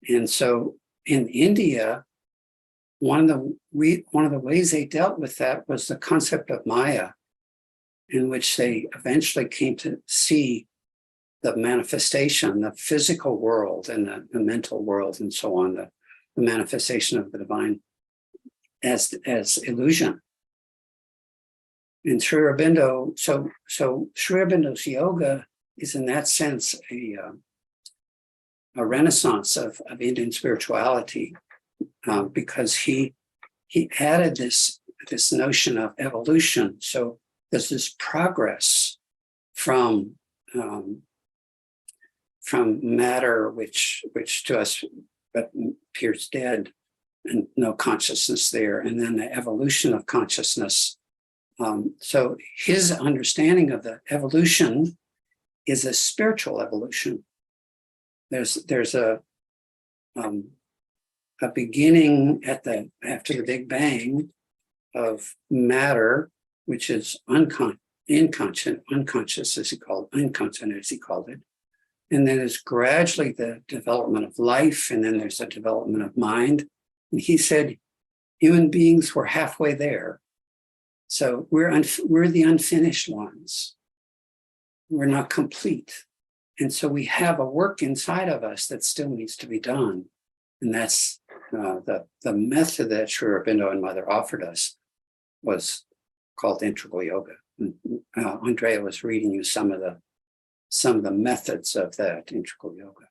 And so in India, one of the ways they dealt with that was the concept of Maya, in which they eventually came to see the manifestation, the physical world and the mental world and so on, the manifestation of the divine as illusion. And Sri Aurobindo, so Sri Aurobindo's yoga is in that sense a renaissance of Indian spirituality, because he added this notion of evolution. So there's this progress from matter, which to us appears dead and no consciousness there, and then the evolution of consciousness. So his understanding of the evolution is a spiritual evolution. There's a beginning after the Big Bang of matter, which is unconscious as he called it. And then there's gradually the development of life, and then there's the development of mind. And he said, human beings were halfway there. So we're the unfinished ones. We're not complete. And so we have a work inside of us that still needs to be done. And that's the method that Sri Aurobindo and Mother offered us was called integral yoga. Andrea was reading you some of the methods of that integral yoga.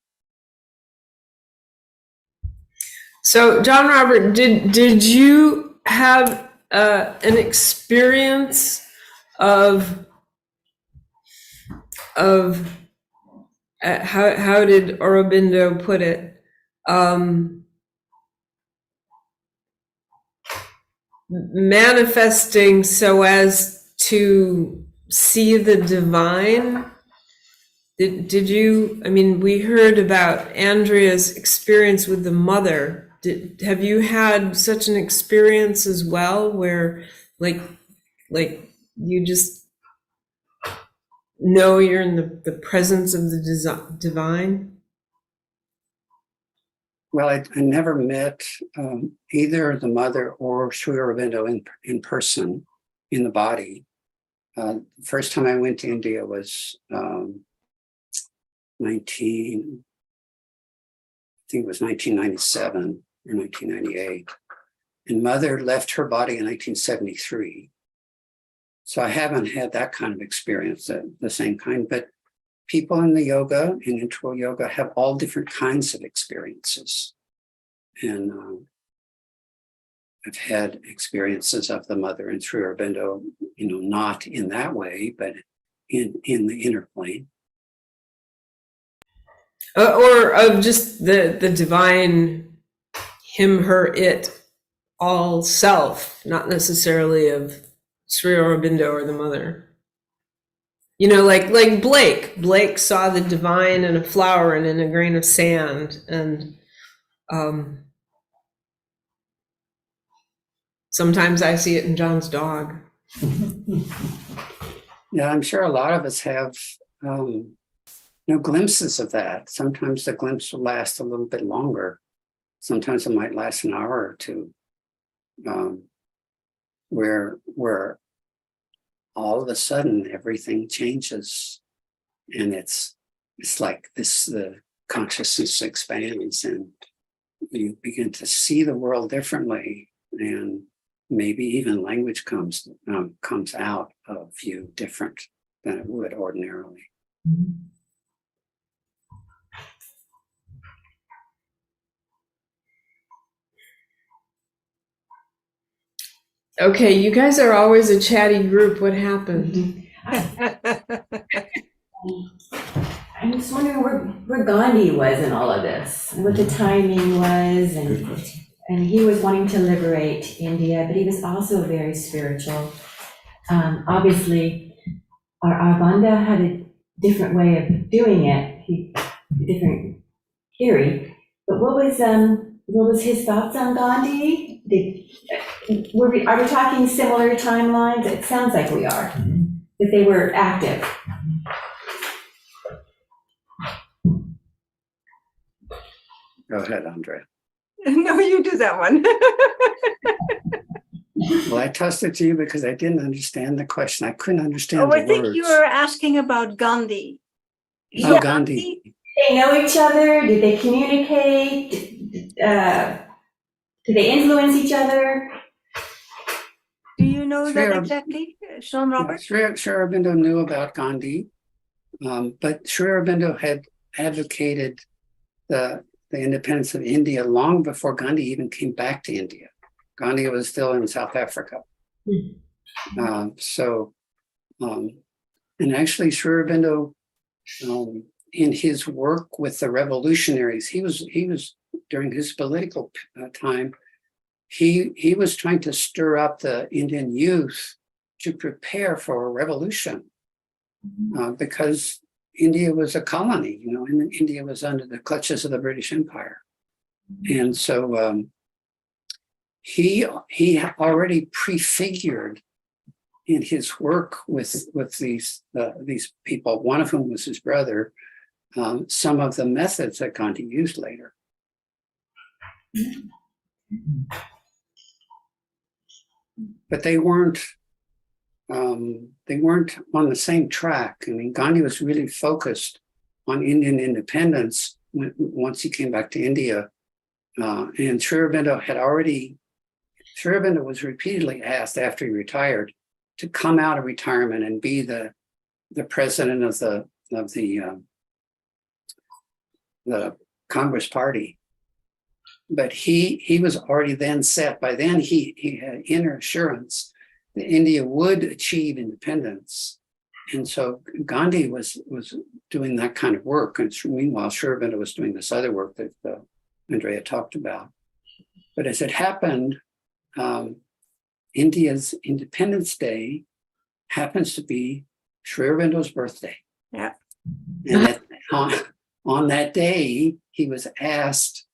So, John Robert, did you have an experience of how did Aurobindo put it? Manifesting so as to see the divine. Did you? I mean, we heard about Andrea's experience with the mother. Have you had such an experience as well, where like you just know you're in the presence of the divine? Well, I never met either the mother or Sri Aurobindo in person, in the body. The first time I went to India was 1997 or 1998. And Mother left her body in 1973. So I haven't had that kind of experience, the same kind, but people in the yoga, in integral yoga, have all different kinds of experiences. And I've had experiences of the mother and Sri Aurobindo, not in that way, but in the inner plane. Or of just the divine him, her, it, all self, not necessarily of Sri Aurobindo or the mother. Like Blake saw the divine in a flower and in a grain of sand, and sometimes I see it in John's dog. Yeah, I'm sure a lot of us have glimpses of that. Sometimes the glimpse will last a little bit longer. Sometimes it might last an hour or two, where all of a sudden everything changes, and it's like this: the consciousness expands, and you begin to see the world differently, and maybe even language comes out of you different than it would ordinarily. Okay, you guys are always a chatty group. What happened? I'm just wondering where Gandhi was in all of this, and what the timing was, and he was wanting to liberate India, but he was also very spiritual. Obviously, Aurobindo had a different way of doing it, different theory. But what was his thoughts on Gandhi? Are we talking similar timelines? It sounds like we are, that they were active. Go ahead, Andrea. No, you do that one. Well, I tossed it to you because I didn't understand the question. I couldn't understand the I think words. you were asking about Gandhi. Oh, Gandhi. Did they know each other? Did they communicate? Did they influence each other? Do you know that Sure. exactly, Sean Robert? Yeah, Sri Aurobindo knew about Gandhi, but Sri Aurobindo had advocated the independence of India long before Gandhi even came back to India. Gandhi was still in South Africa. And actually Sri Aurobindo, in his work with the revolutionaries, he was during his political time, he was trying to stir up the Indian youth to prepare for a revolution, because India was a colony, and India was under the clutches of the British Empire. And so he already prefigured in his work with these people, one of whom was his brother, some of the methods that Gandhi used later. But they weren't on the same track. I mean, Gandhi was really focused on Indian independence once he came back to India And Sri Aurobindo was repeatedly asked after he retired to come out of retirement and be the president of the Congress Party. But he was already then set. By then, he had inner assurance that India would achieve independence. And so Gandhi was doing that kind of work. And meanwhile, Sri Aurobindo was doing this other work that Andrea talked about. But as it happened, India's Independence Day happens to be Sri Aurobindo's birthday. Yeah. And on that day, he was asked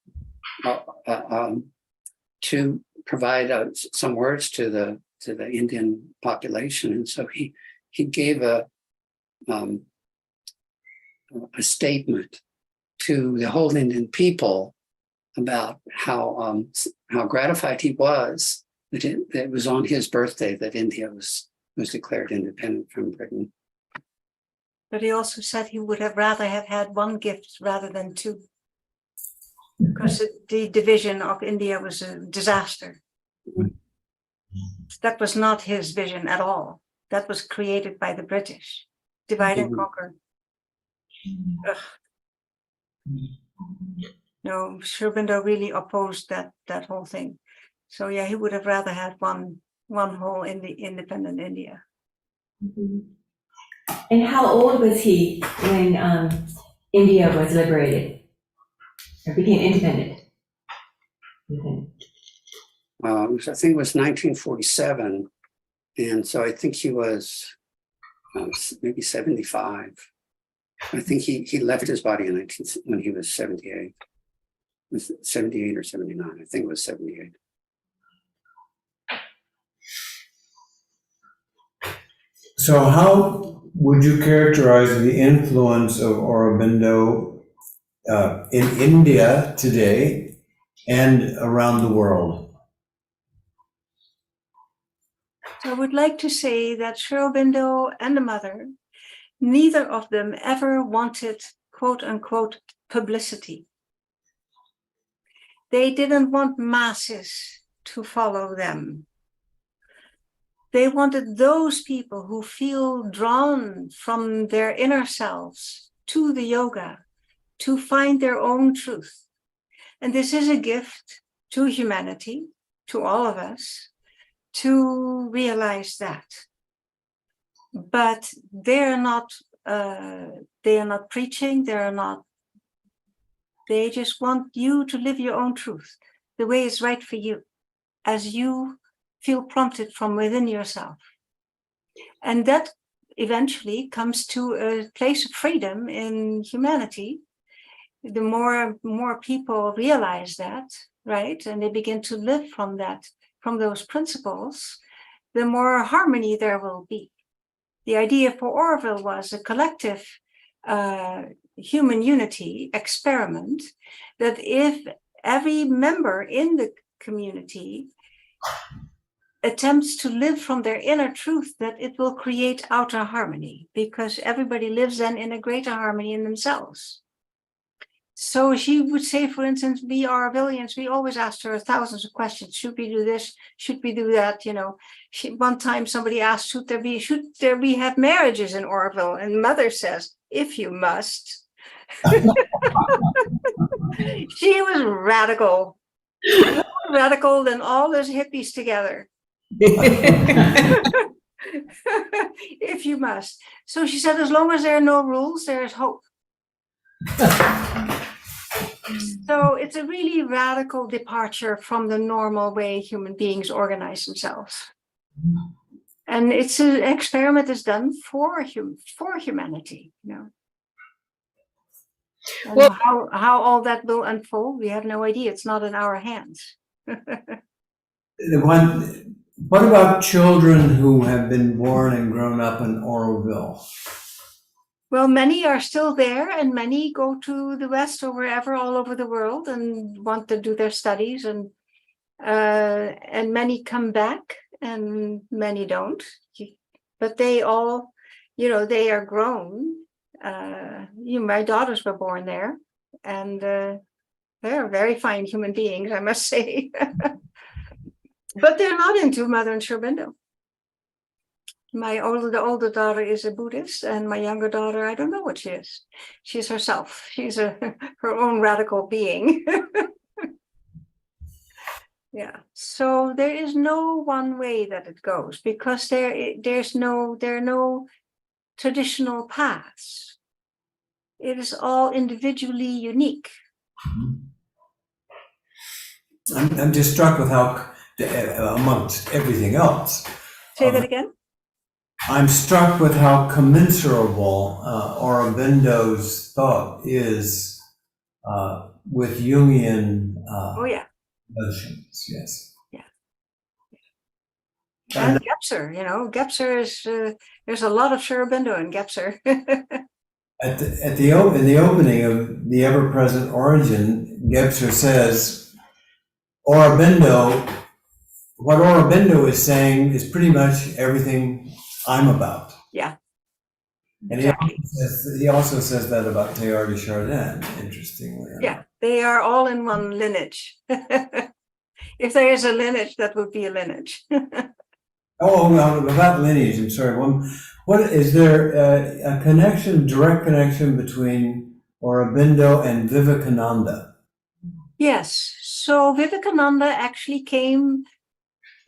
to provide some words to the Indian population, and so he gave a statement to the whole Indian people about how gratified he was that it was on his birthday that India was declared independent from Britain. But he also said he would have rather have had one gift rather than two, because the division of India was a disaster. That was not his vision at all. That was created by the British. Divide and conquer. Ugh. No, Sri Aurobindo really opposed that whole thing. So yeah, he would have rather had one whole independent India. And how old was he when India was liberated or became independent? I think it was 1947, and so I think he was maybe 75. I think he left his body when he was 78. It was 78 or 79. I think it was 78. So how would you characterize the influence of Aurobindo in India today and around the world? So I would like to say that Sri Aurobindo and the mother, neither of them ever wanted quote unquote publicity. They didn't want masses to follow them. They wanted those people who feel drawn from their inner selves to the yoga to find their own truth. And this is a gift to humanity, to all of us, to realize that. But they are not preaching, they just want you to live your own truth, the way it's right for you, as you feel prompted from within yourself. And that eventually comes to a place of freedom in humanity. The more people realize that, right, and they begin to live from those principles, the more harmony there will be. The idea for Orville was a collective human unity experiment, that if every member in the community attempts to live from their inner truth, that it will create outer harmony, because everybody lives then in a greater harmony in themselves. So she would say, for instance, we are Orvillians, we always asked her thousands of questions. Should we do this? Should we do that? You know, one time somebody asked, should there be have marriages in Orville? And mother says, if you must. She was radical. More radical than all those hippies together. If you must. So she said, as long as there are no rules, there is hope. So it's a really radical departure from the normal way human beings organize themselves. And it's an experiment that's done for humanity, you know. And Well, how all that will unfold, we have no idea. It's not in our hands. What about children who have been born and grown up in Auroville? Well, many are still there, and many go to the West or wherever, all over the world, and want to do their studies, and many come back, and many don't. But they all, you know, they are grown. My daughters were born there, and They're very fine human beings, I must say. But they're not into Mother and Sri Aurobindo. The older daughter is a Buddhist, and my younger daughter, I don't know what she is. She's herself. She's her own radical being. Yeah. So there is no one way that it goes, because there are no traditional paths. It is all individually unique. I'm just struck with how, amongst everything else, Say that again? I'm struck with how commensurable Aurobindo's thought is with Jungian Oh, yeah. notions, yes. Yeah. And And Gebser, Gebser is, there's a lot of Sri Aurobindo in Gebser. in the opening of The Ever-Present Origin, Gebser says, what Aurobindo is saying is pretty much everything I'm about. Yeah. And Exactly. he also says that about Teilhard de Chardin, interestingly enough. Yeah, they are all in one lineage. If there is a lineage, that would be a lineage. Oh, well, about lineage, I'm sorry. What is there a connection, direct connection between Aurobindo and Vivekananda? Yes, so Vivekananda actually came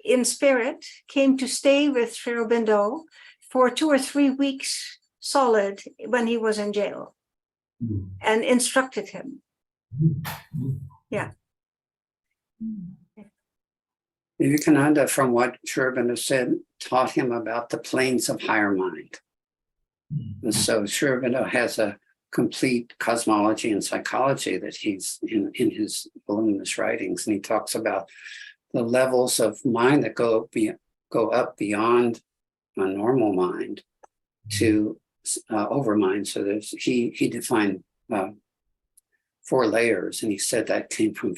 in spirit, came to stay with Sri Aurobindo for 2 or 3 weeks solid when he was in jail, and instructed him. Yeah. Vivekananda, from what Sri Aurobindo said, taught him about the planes of higher mind. And so Sri Aurobindo has a complete cosmology and psychology that he's in his voluminous writings, and he talks about the levels of mind that go up beyond a normal mind to overmind. So he defined 4 layers, and he said that came from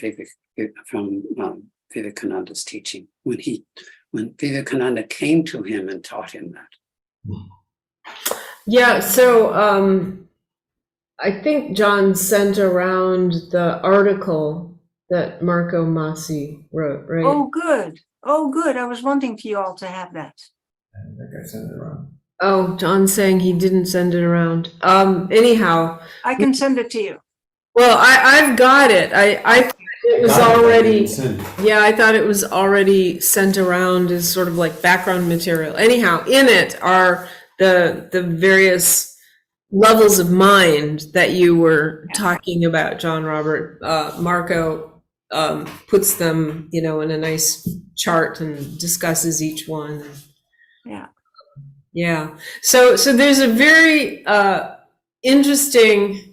Vivekananda's teaching when Vivekananda came to him and taught him that. Yeah, so I think John sent around the article that Marco Massi wrote, right? Oh, good. Oh, good. I was wanting for you all to have that. I think I sent it around. Oh, John's saying he didn't send it around. Anyhow, I can send it to you. well, I've got it. I thought it was already, yeah, I thought it was already sent around as sort of like background material. Anyhow, in it are the various levels of mind that you were talking about, John Robert. Marco puts them, in a nice chart and discusses each one. Yeah. Yeah. So there's a very interesting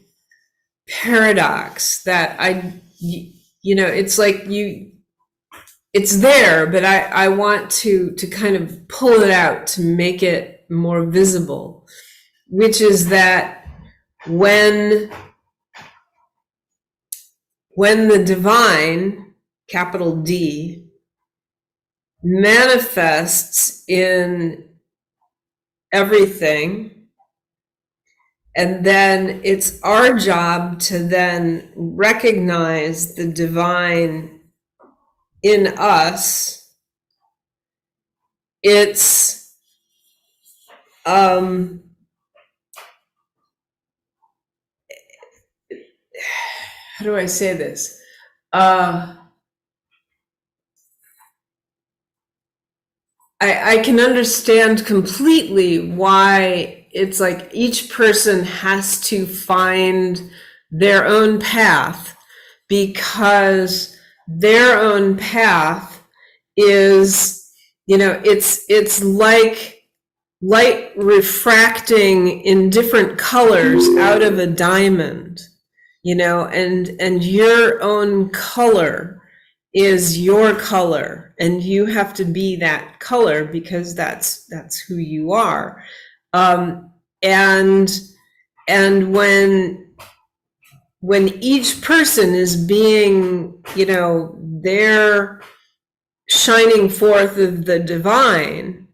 paradox that it's like it's there, but I want to kind of pull it out to make it more visible, which is that when the divine, capital D, manifests in everything, and then it's our job to then recognize the divine in us. It's how do I say this? I can understand completely why it's like each person has to find their own path, because their own path is, it's like light refracting in different colors out of a diamond, and your own color is your color, and you have to be that color because that's who you are. And when each person is being, their shining forth of the divine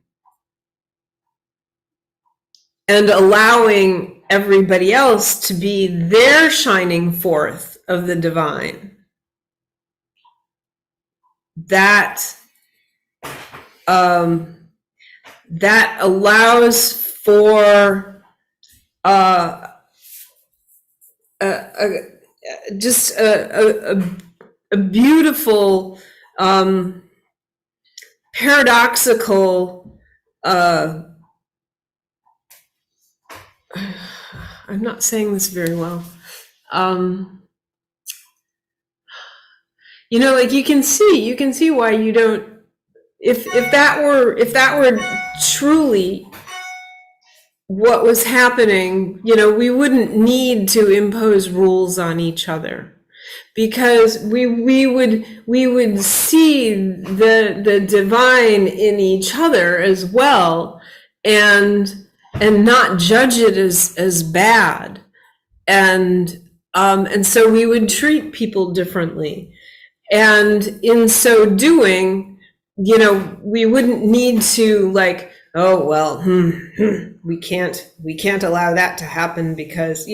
and allowing everybody else to be their shining forth of the divine, that that allows for just a beautiful paradoxical I'm not saying this very well. Like you can see why you don't, if that were truly what was happening, we wouldn't need to impose rules on each other, because we would see the divine in each other as well, and not judge it as bad, and so we would treat people differently, and in so doing, we wouldn't need to oh well, we can't allow that to happen, because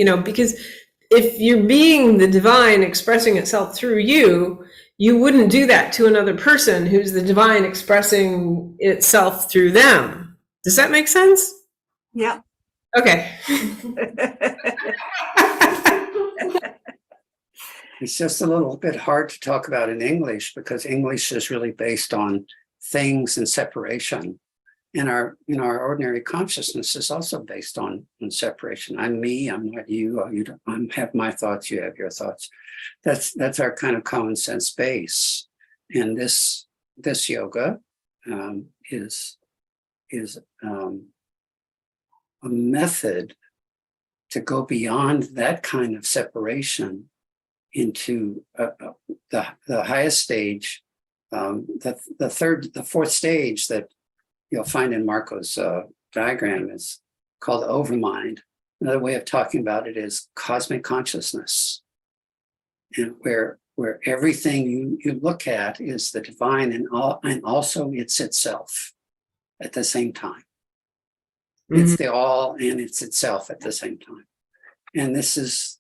if you're being the divine expressing itself through you, you wouldn't do that to another person who's the divine expressing itself through them. Does that make sense? Yeah. Okay. It's just a little bit hard to talk about in English, because English is really based on things and separation. And our ordinary consciousness is also based on separation. I'm me, I'm not you. You don't, I have my thoughts, you have your thoughts. That's our kind of common sense base. And this yoga is a method to go beyond that kind of separation into the highest stage, the fourth stage that you'll find in Marco's diagram is called overmind. Another way of talking about it is cosmic consciousness, and where everything you look at is the divine, and also it's itself at the same time. Mm-hmm. It's the all and it's itself at the same time. And this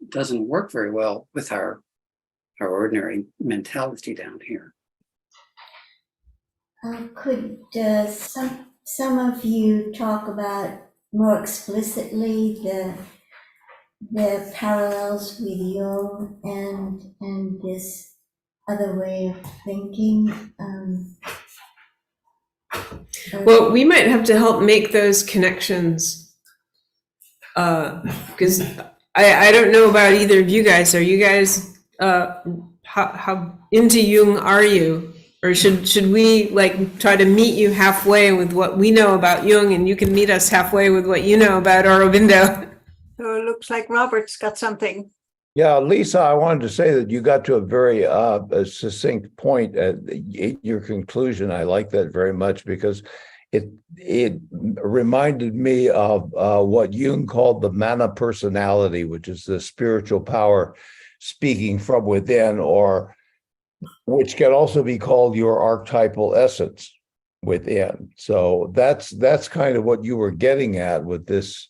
doesn't work very well with our ordinary mentality down here. Could some of you talk about more explicitly the parallels with Jung and this other way of thinking? Well, we might have to help make those connections, because I don't know about either of you guys. Are you guys how into Jung are you? Or should we try to meet you halfway with what we know about Jung, and you can meet us halfway with what you know about Aurobindo? So it looks like Robert's got something. Yeah, Lisa, I wanted to say that you got to a very succinct point at your conclusion. I like that very much, because it reminded me of what Jung called the mana personality, which is the spiritual power speaking from within, or which can also be called your archetypal essence within. So that's kind of what you were getting at with this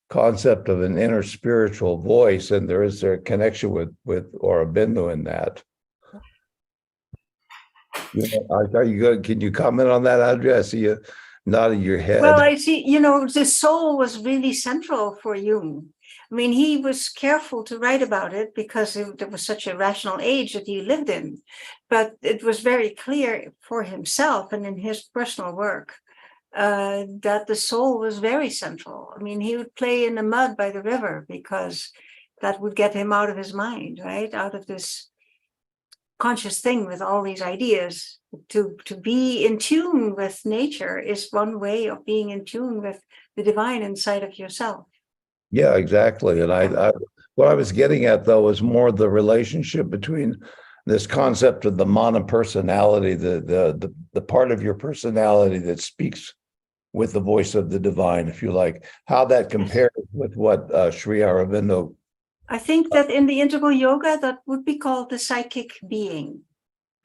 concept of an inner spiritual voice, and there is a connection with Aurobindo in that. Are you good? Can you comment on that, Andrea? I see you nodding your head. Well, I see, the soul was really central for Jung. I mean, he was careful to write about it because there was such a rational age that he lived in. But it was very clear for himself and in his personal work that the soul was very central. I mean, he would play in the mud by the river because that would get him out of his mind, right? Out of this conscious thing with all these ideas. To be in tune with nature is one way of being in tune with the divine inside of yourself. Yeah, exactly. And I what I was getting at, though, was more the relationship between this concept of the monopersonality, the part of your personality that speaks with the voice of the divine, if you like, how that compares with what Sri Aurobindo. I think that in the integral yoga, that would be called the psychic being.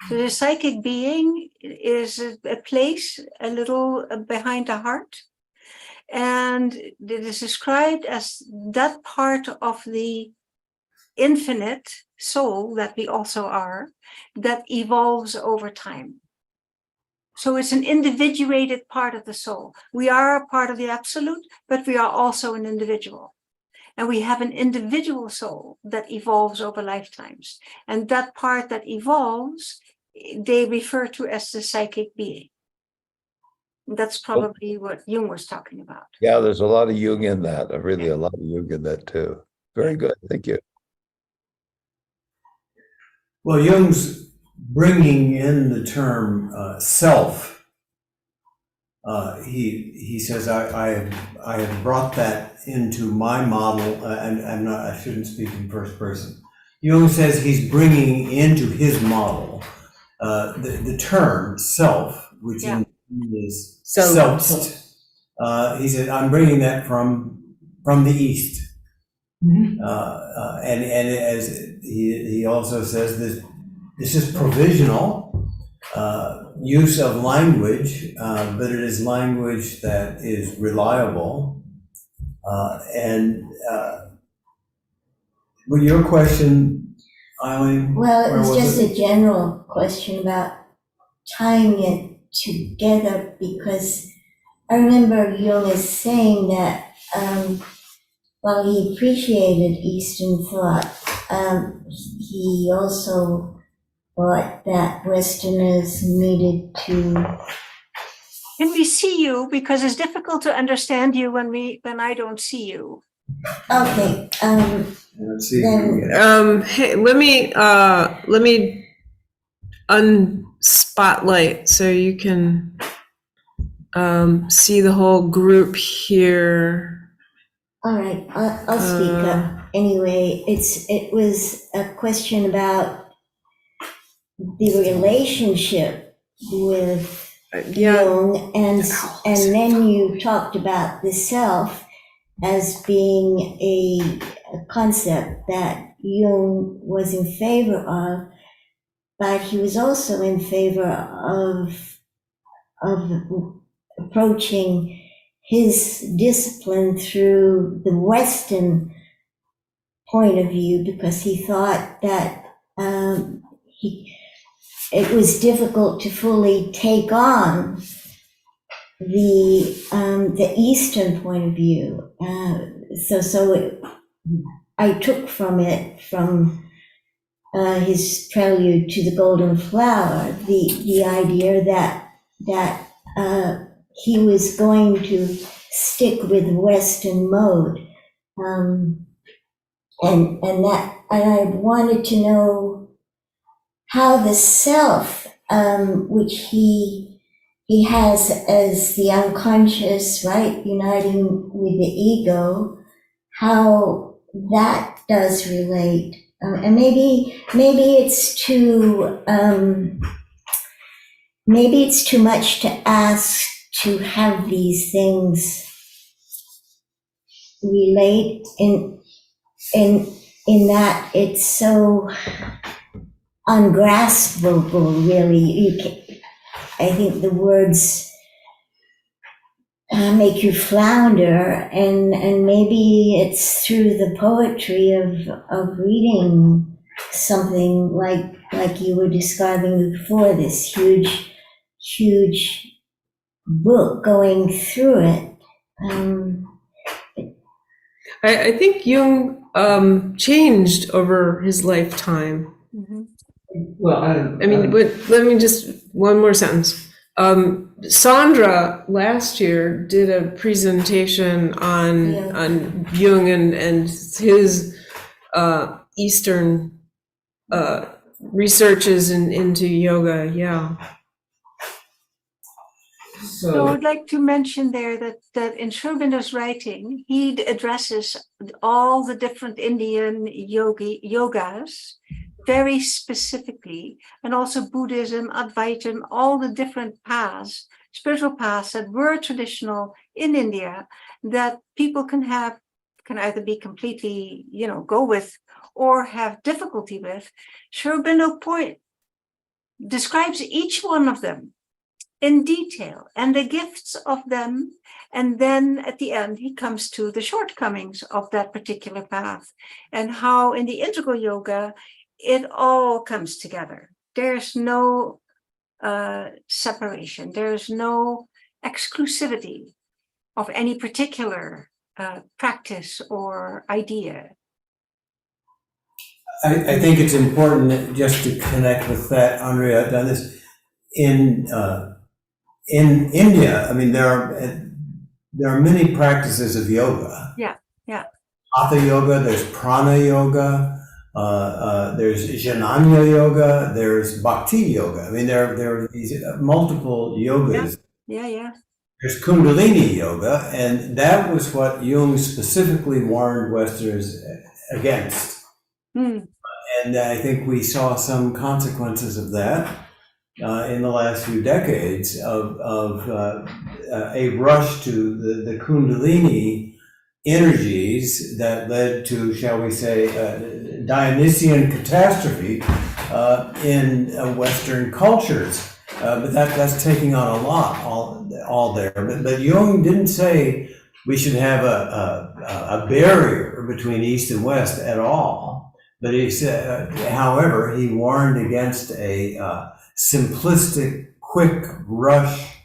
So the psychic being is a place a little behind the heart. And it is described as that part of the infinite soul that we also are, that evolves over time. So it's an individuated part of the soul. We are a part of the absolute, but we are also an individual. And we have an individual soul that evolves over lifetimes. And that part that evolves, they refer to as the psychic being. That's probably what Jung was talking about. Yeah, there's a lot of Jung in that. Really a lot of Jung in that too. Very good. Thank you. Well, Jung's bringing in the term self. He says, I have brought that into my model, and I shouldn't speak in first person. Jung says he's bringing into his model the term self, which in is selbst. He said, I'm bringing that from the East. And as he also says, this is provisional use of language, but it is language that is reliable. Well, your question, Eileen? Well, it where was just it? a general question about tying it together, because I remember Jung is saying that while he appreciated Eastern thought, he also thought that Westerners needed to. Can we see you? Because it's difficult to understand you when I don't see you. Okay. Let's see. Hey, let me unspotlight so you can see the whole group here. All right, I'll speak up. Anyway, it was a question about the relationship with Jung, and then you talked about the self as being a concept that Jung was in favor of, but he was also in favor of approaching his discipline through the Western point of view, because he thought that it was difficult to fully take on the Eastern point of view. I took from his prelude to the Golden Flower the idea that he was going to stick with Western mode, and I wanted to know how the self, which he has as the unconscious, right, uniting with the ego, how that does relate, and maybe it's too much to ask to have these things relate in that it's so ungraspable, really. I think the words make you flounder, and maybe it's through the poetry of reading something like you were describing before, this huge book, going through it. I think Jung changed over his lifetime. Mm-hmm. Well, I mean, but let me just, one more sentence. Sandra last year did a presentation on Jung and his Eastern researches into yoga. Yeah. So I'd like to mention there that in Sri Aurobindo's writing, he addresses all the different Indian yogas very specifically, and also Buddhism, Advaitam, all the different paths, spiritual paths that were traditional in India, that people can either be completely, go with, or have difficulty with. Sri Aurobindo describes each one of them in detail and the gifts of them. And then at the end, he comes to the shortcomings of that particular path and how in the integral yoga, it all comes together. There's no separation. There's no exclusivity of any particular practice or idea. I think it's important just to connect with that, Andrea. I've done this in India. I mean, there are many practices of yoga. Yeah, yeah. Hatha yoga, there's prana yoga, there's jnana yoga, there's bhakti yoga. I mean, there are these multiple yogas. Yeah, yeah. There's kundalini yoga, and that was what Jung specifically warned Westerners against. Mm. And I think we saw some consequences of that in the last few decades of a rush to the kundalini energies that led to, shall we say, Dionysian catastrophe in Western cultures. But that's taking on a lot all there. But Jung didn't say we should have a barrier between East and West at all. But he said, however, he warned against a simplistic, quick rush.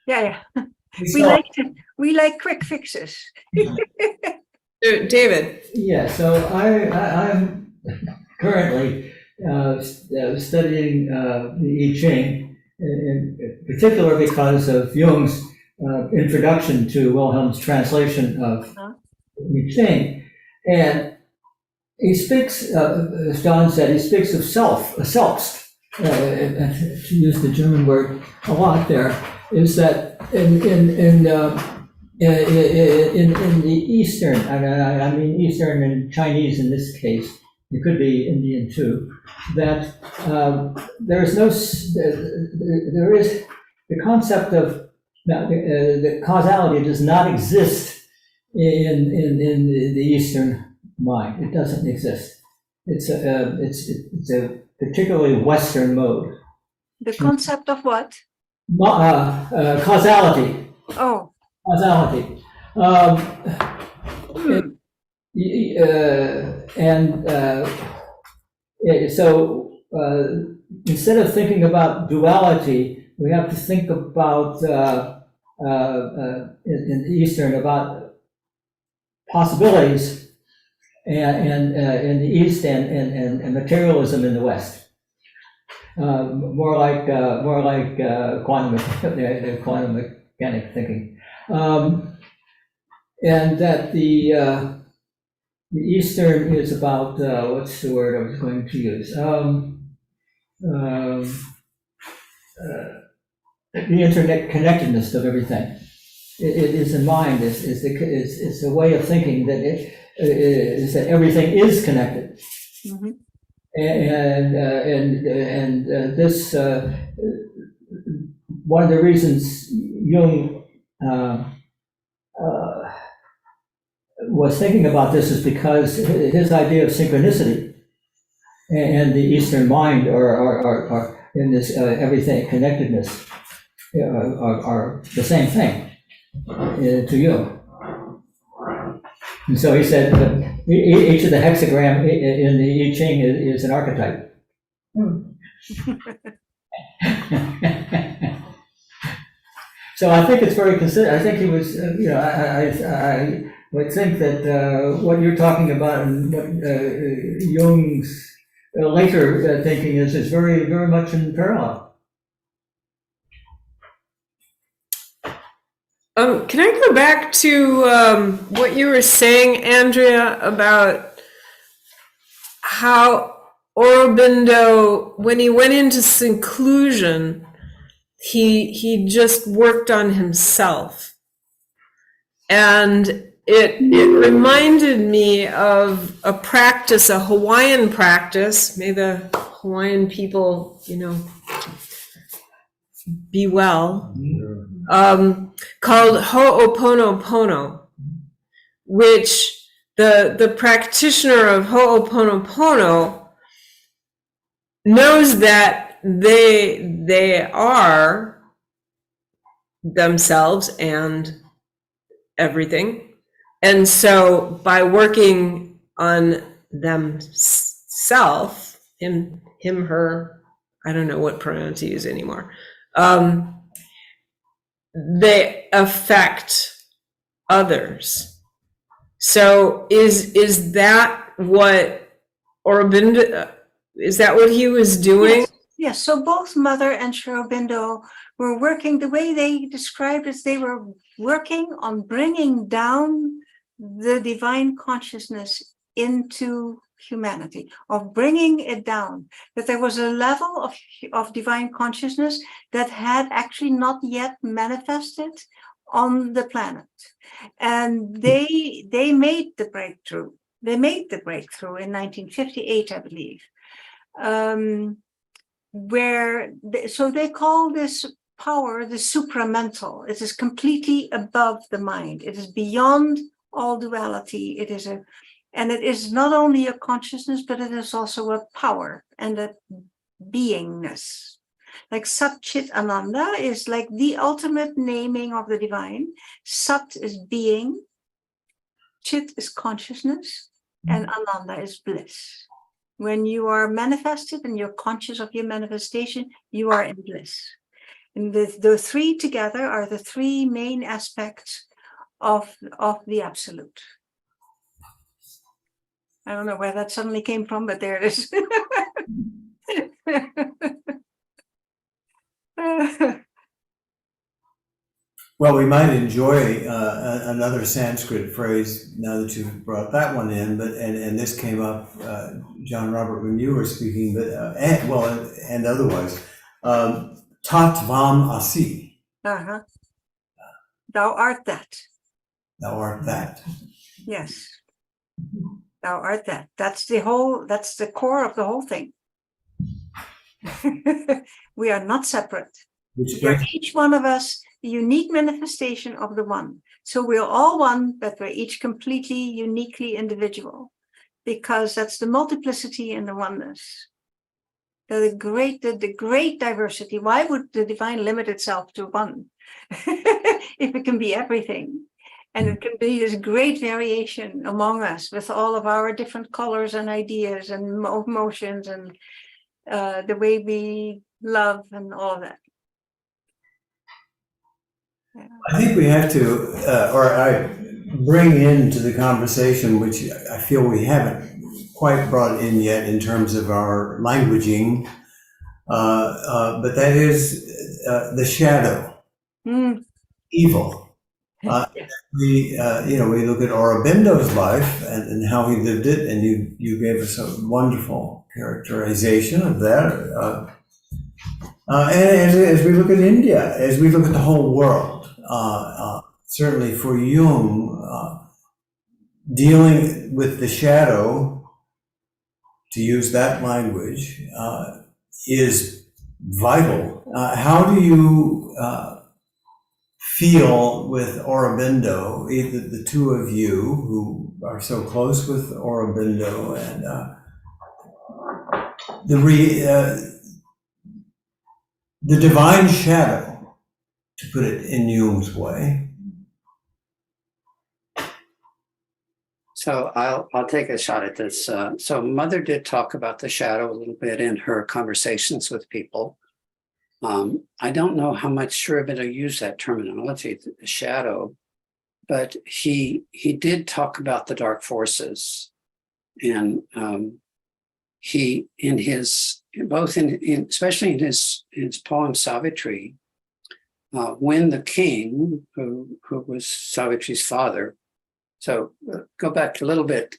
Yeah. So- We like quick fixes. David. Yeah, so I'm currently studying the I Ching, in particular because of Jung's introduction to Wilhelm's translation of I Ching. And he speaks, as John said, he speaks of selbst, to use the German word a lot there, is that in the Eastern, I mean Eastern and Chinese in this case, it could be Indian too, that there is the concept of the causality does not exist in the Eastern mind. It doesn't exist. It's a particularly Western mode. The concept of what? Causality. Oh. Causality. So instead of thinking about duality, we have to think about in the Eastern about possibilities, and in the East and materialism in the West. More like quantum mechanic thinking, and that the Eastern is about what's the word I was going to use? The internet connectedness of everything. It is in mind. It's a way of thinking that is that everything is connected. Mm-hmm. And this one of the reasons Jung was thinking about this is because his idea of synchronicity and the Eastern mind are in this everything connectedness are the same thing to Jung. And so he said that each of the hexagram in the I Ching is an archetype. So I think it's very considerate. I think he was, I would think that what you're talking about and what Jung's later thinking is very, very much in parallel. Can I go back to what you were saying, Andrea, about how Aurobindo, when he went into seclusion, he just worked on himself, and it reminded me of a practice, a Hawaiian practice. May the Hawaiian people, be well. Called Ho'oponopono, which the practitioner of Ho'oponopono knows that they are themselves and everything. And so by working on themself, him, her, I don't know what pronoun to use anymore, they affect others. So is that what Aurobindo, is that what he was doing? Yes, yes. So both Mother and Sri Aurobindo were working, the way they described it, they were working on bringing down the divine consciousness into humanity, of bringing it down, that there was a level of divine consciousness that had actually not yet manifested on the planet. And they made the breakthrough. They made the breakthrough in 1958, I believe. So they call this power the supramental. It is completely above the mind. It is beyond all duality. It is not only a consciousness, but it is also a power and a beingness. Like Sat Chit Ananda is like the ultimate naming of the divine. Sat is being, Chit is consciousness, and Ananda is bliss. When you are manifested and you're conscious of your manifestation, you are in bliss. And the three together are the three main aspects of the absolute. I don't know where that suddenly came from, but there it is. Well, we might enjoy another Sanskrit phrase now that you've brought that one in, but and this came up, John Robert, when you were speaking, but and otherwise, Tattvam Asi. Uh-huh. Thou art that. Thou art that. Yes. Thou art that. That's the core of the whole thing. We are not separate. We are each one of us the unique manifestation of the one. So we're all one, but we're each completely, uniquely individual, because that's the multiplicity and the oneness. The great diversity. Why would the divine limit itself to one? If it can be everything. And it can be this great variation among us with all of our different colors and ideas and emotions and the way we love and all of that. Yeah. I think we have to, or I bring into the conversation, which I feel we haven't quite brought in yet in terms of our languaging, but that is the shadow, evil. We look at Aurobindo's life and how he lived it, and you gave us a wonderful characterization of that. And as we look at India, as we look at the whole world, certainly for Jung, dealing with the shadow, to use that language, is vital. How do you feel with Aurobindo, either the two of you who are so close with Aurobindo, and the divine shadow, to put it in Jung's way? So I'll take a shot at this. So Mother did talk about the shadow a little bit in her conversations with people. I don't know how much Sri Aurobindo used that terminology, the shadow, but he did talk about the dark forces, and he in his especially in his poem Savitri, when the king who was Savitri's father. So go back a little bit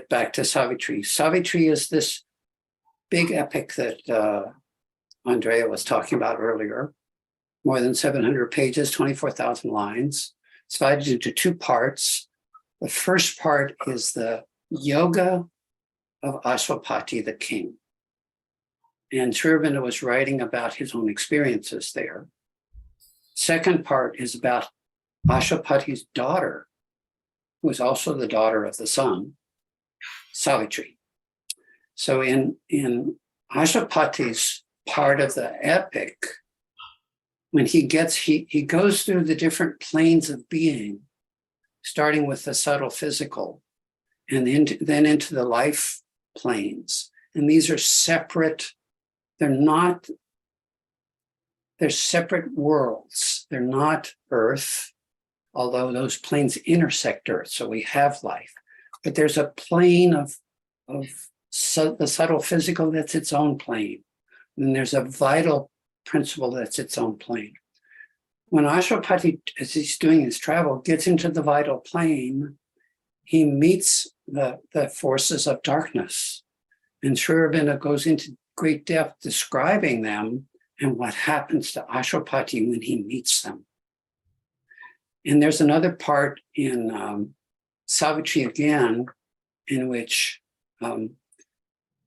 back to Savitri. Savitri is this big epic that Andrea was talking about earlier, more than 700 pages, 24,000 lines. It's divided into two parts. The first part is the yoga of Ashwapati, the king. And Sri Aurobindo was writing about his own experiences there. Second part is about Ashwapati's daughter, who is also the daughter of the sun, Savitri. So in Ashwapati's part of the epic, when he goes through the different planes of being, starting with the subtle physical, and then into the life planes. And these are separate, they're separate worlds. They're not Earth, although those planes intersect Earth, so we have life. But there's a plane of the subtle physical that's its own plane. And there's a vital principle that's its own plane. When Ashwapati, as he's doing his travel, gets into the vital plane, he meets the forces of darkness. And Sri Aurobindo goes into great depth describing them and what happens to Ashwapati when he meets them. And there's another part in Savitri again, in which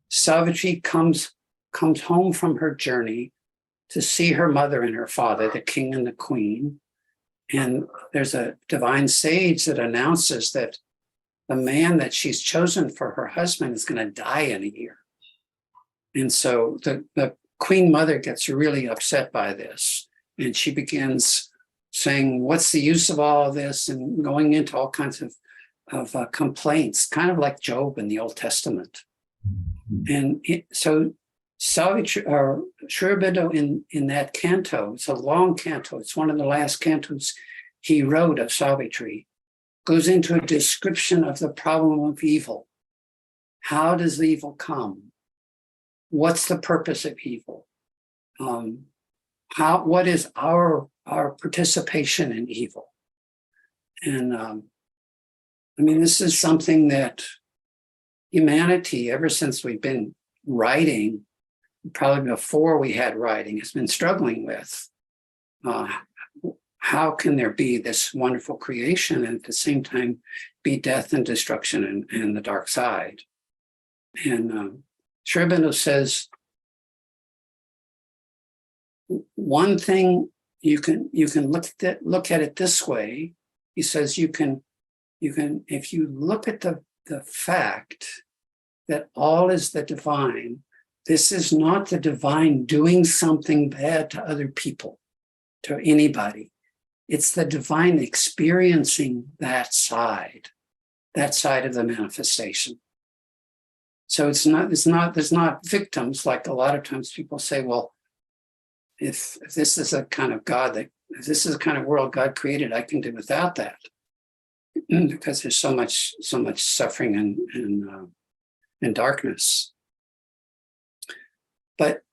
Savitri comes home from her journey to see her mother and her father, the king and the queen. And there's a divine sage that announces that the man that she's chosen for her husband is going to die in a year. And so the queen mother gets really upset by this. And she begins saying, what's the use of all of this? And going into all kinds of complaints, kind of like Job in the Old Testament. And so Savitri, or Sri Aurobindo in that canto, it's a long canto, it's one of the last cantos he wrote of Savitri, goes into a description of the problem of evil. How does evil come? What's the purpose of evil? What is our participation in evil? And I mean, this is something that humanity, ever since we've been writing, probably before we had writing, has been struggling with. How can there be this wonderful creation and at the same time be death and destruction and the dark side? And Sri Aurobindo says, one thing you can look at it this way. He says you can if you look at the fact that all is the divine, this is not the divine doing something bad to other people, to anybody. It's the divine experiencing that side of the manifestation. So there's not victims, like a lot of times people say, well, if this is a kind of God if this is the kind of world God created, I can do without that. Because there's so much suffering and darkness. But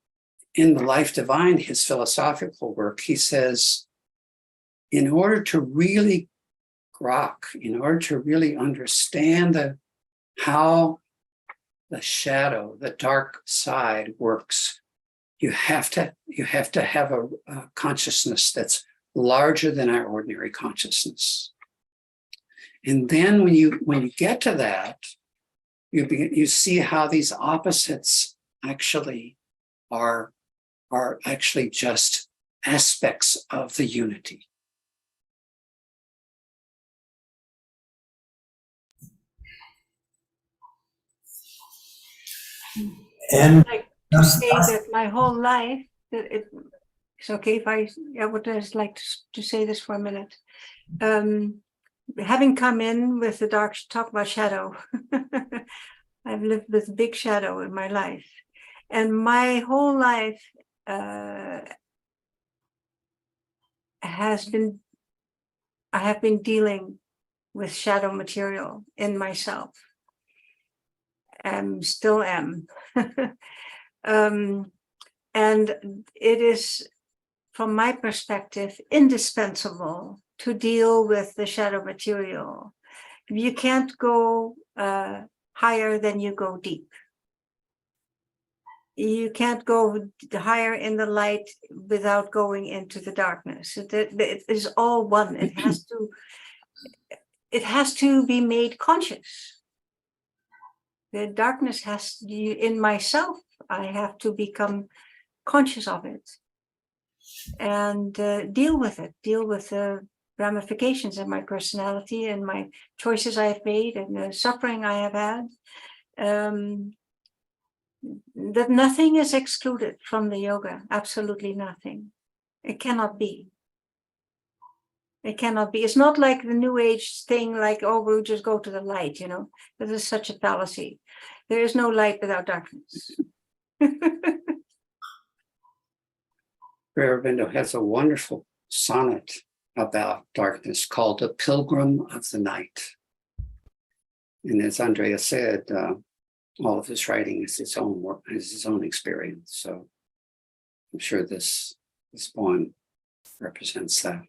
in The Life Divine, his philosophical work, he says, in order to really grok, in order to really understand how the shadow, the dark side works, you have to have a consciousness that's larger than our ordinary consciousness. And then when you get to that, you see how these opposites actually are actually just aspects of the unity. And Like to say that my whole life, that it's okay if I would just like to say this for a minute. Having come in with the dark, talk about shadow, I've lived with big shadow in my life. And my whole life I have been dealing with shadow material in myself. And still am. And it is, from my perspective, indispensable to deal with the shadow material. You can't go higher than you go deep. You can't go higher in the light without going into the darkness. It is all one. It has to be made conscious. The darkness in myself, I have to become conscious of it and deal with it, deal with the ramifications of my personality and my choices I have made and the suffering I have had. That nothing is excluded from the yoga, absolutely nothing. It cannot be. It cannot be. It's not like the New Age thing, like, oh, we'll just go to the light, you know. That is such a fallacy. There is no light without darkness. Sri Aurobindo has a wonderful sonnet about darkness called "A Pilgrim of the Night." And as Andrea said, all of his writing is his own work, is his own experience. So I'm sure this poem represents that.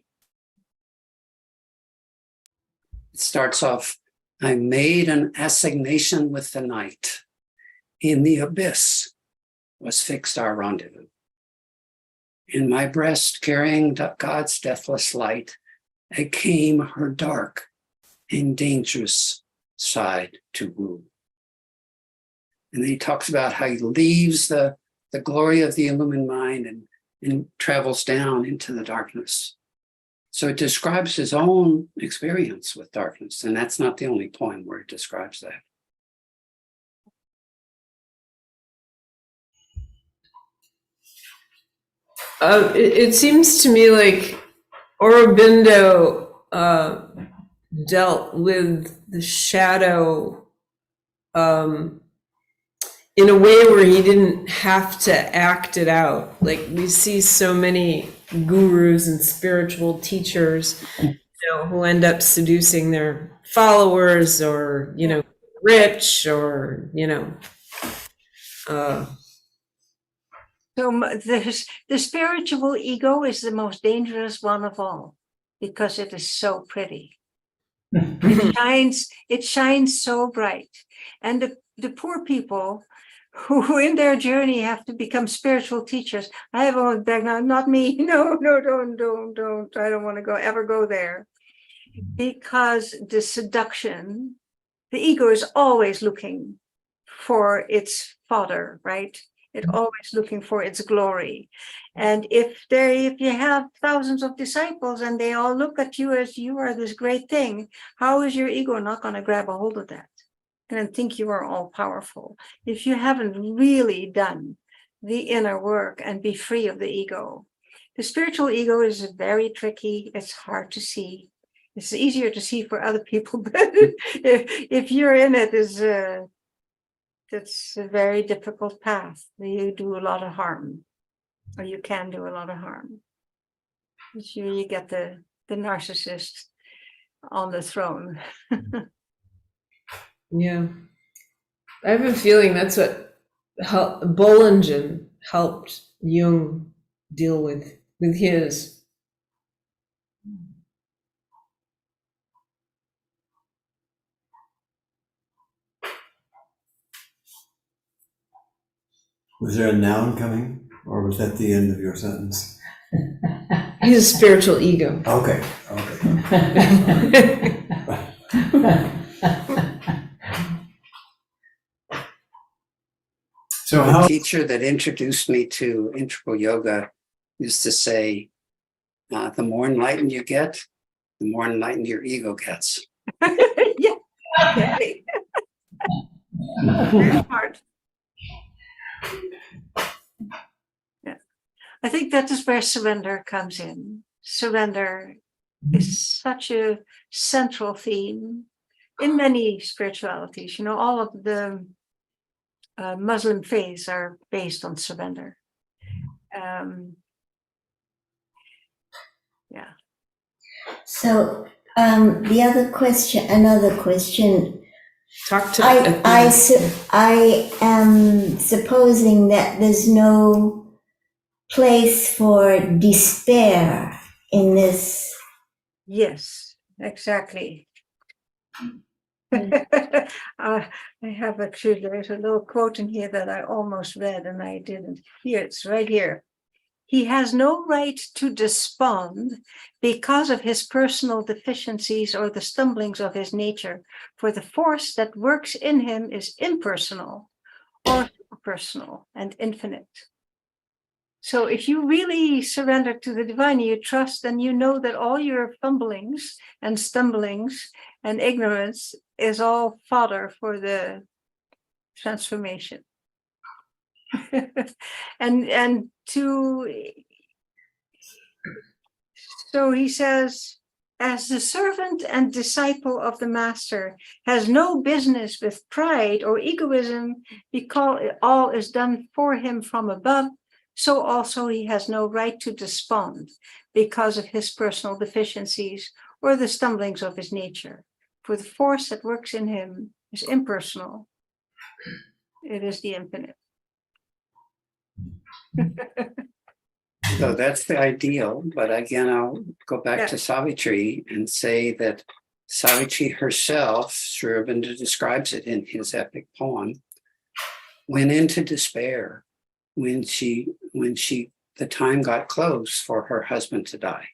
It starts off, I made an assignation with the night. In the abyss was fixed our rendezvous. In my breast, carrying God's deathless light, I came her dark and dangerous side to woo. And then he talks about how he leaves the glory of the illumined mind and travels down into the darkness. So it describes his own experience with darkness, and that's not the only poem where it describes that. It seems to me like Aurobindo dealt with the shadow in a way where he didn't have to act it out. Like we see so many gurus and spiritual teachers, who end up seducing their followers, or rich, or So the spiritual ego is the most dangerous one of all, because it is so pretty. It shines so bright. And the poor people who in their journey have to become spiritual teachers. I have always begged, no, not me. No, don't. I don't want to ever go there. Because the seduction, the ego is always looking for its fodder, right? It's always looking for its glory. And if you have thousands of disciples and they all look at you as you are this great thing, how is your ego not going to grab a hold of that and think you are all powerful? If you haven't really done the inner work and be free of the ego. The spiritual ego is very tricky. It's hard to see. It's easier to see for other people, but if you're in it, it's a very difficult path. You do a lot of harm, or you can do a lot of harm. You get the narcissist on the throne. Yeah, I have a feeling that's what Bollingen helped Jung deal with his. Was there a noun coming, or was that the end of your sentence? He's a spiritual ego. Okay. So The how? teacher that introduced me to integral yoga used to say, the more enlightened you get, the more enlightened your ego gets. Yeah. Okay. Very smart. Yeah. I think that is where surrender comes in. Surrender is such a central theme in many spiritualities. All of the Muslim faiths are based on surrender. Yeah. So another question. Talk to I am supposing that there's no place for despair in this. Yes, exactly. I have actually, there's a little quote in here that I almost read and I didn't. Here, it's right here. He has no right to despond because of his personal deficiencies or the stumblings of his nature, for the force that works in him is impersonal or personal and infinite. So if you really surrender to the divine, you trust, and you know that all your fumblings and stumblings and ignorance is all fodder for the transformation. and to So he says, as the servant and disciple of the master has no business with pride or egoism because all is done for him from above, so also he has no right to despond because of his personal deficiencies or the stumblings of his nature. For the force that works in him is impersonal. It is the infinite. So that's the ideal, but again, I'll go back to Savitri and say that Savitri herself, Sri Aurobindo describes it in his epic poem, went into despair when the time got close for her husband to die.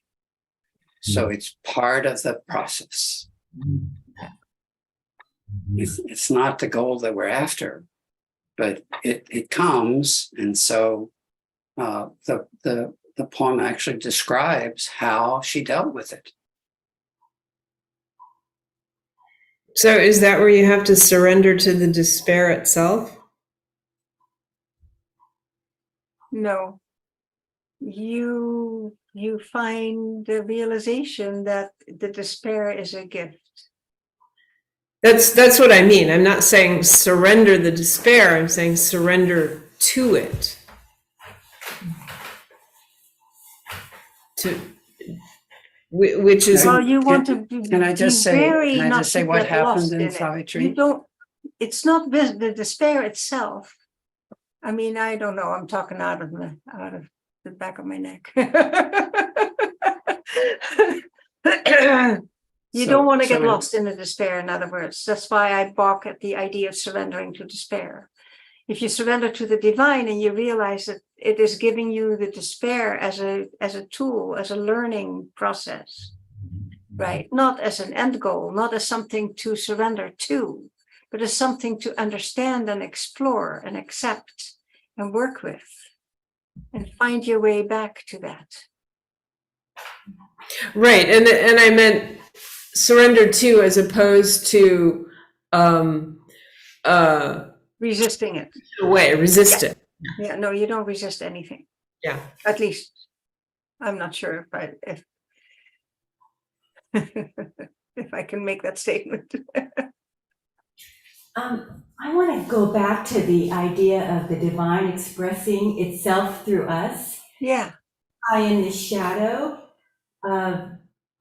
So it's part of the process. It's not the goal that we're after, but it comes, and so the poem actually describes how she dealt with it. So is that where you have to surrender to the despair itself? No. You find the realization that the despair is a gift. That's what I mean. I'm not saying surrender the despair. I'm saying surrender to it. Which is Well, you want to be, Can I just say very can I not just say to what get lost happened in it. Savitri? You don't. It's not the despair itself. I mean, I don't know. I'm talking out of the back of my neck. You don't want to get lost in the despair, in other words. That's why I balk at the idea of surrendering to despair. If you surrender to the divine and you realize that it is giving you the despair as a tool, as a learning process, right? Not as an end goal, not as something to surrender to, but as something to understand and explore and accept and work with and find your way back to that. right, and I meant surrender to as opposed to Resisting it. resist it. Yeah, no, you don't resist anything. Yeah. At least, I'm not sure if if I can make that statement. I want to go back to the idea of the divine expressing itself through us. Yeah. In the shadow of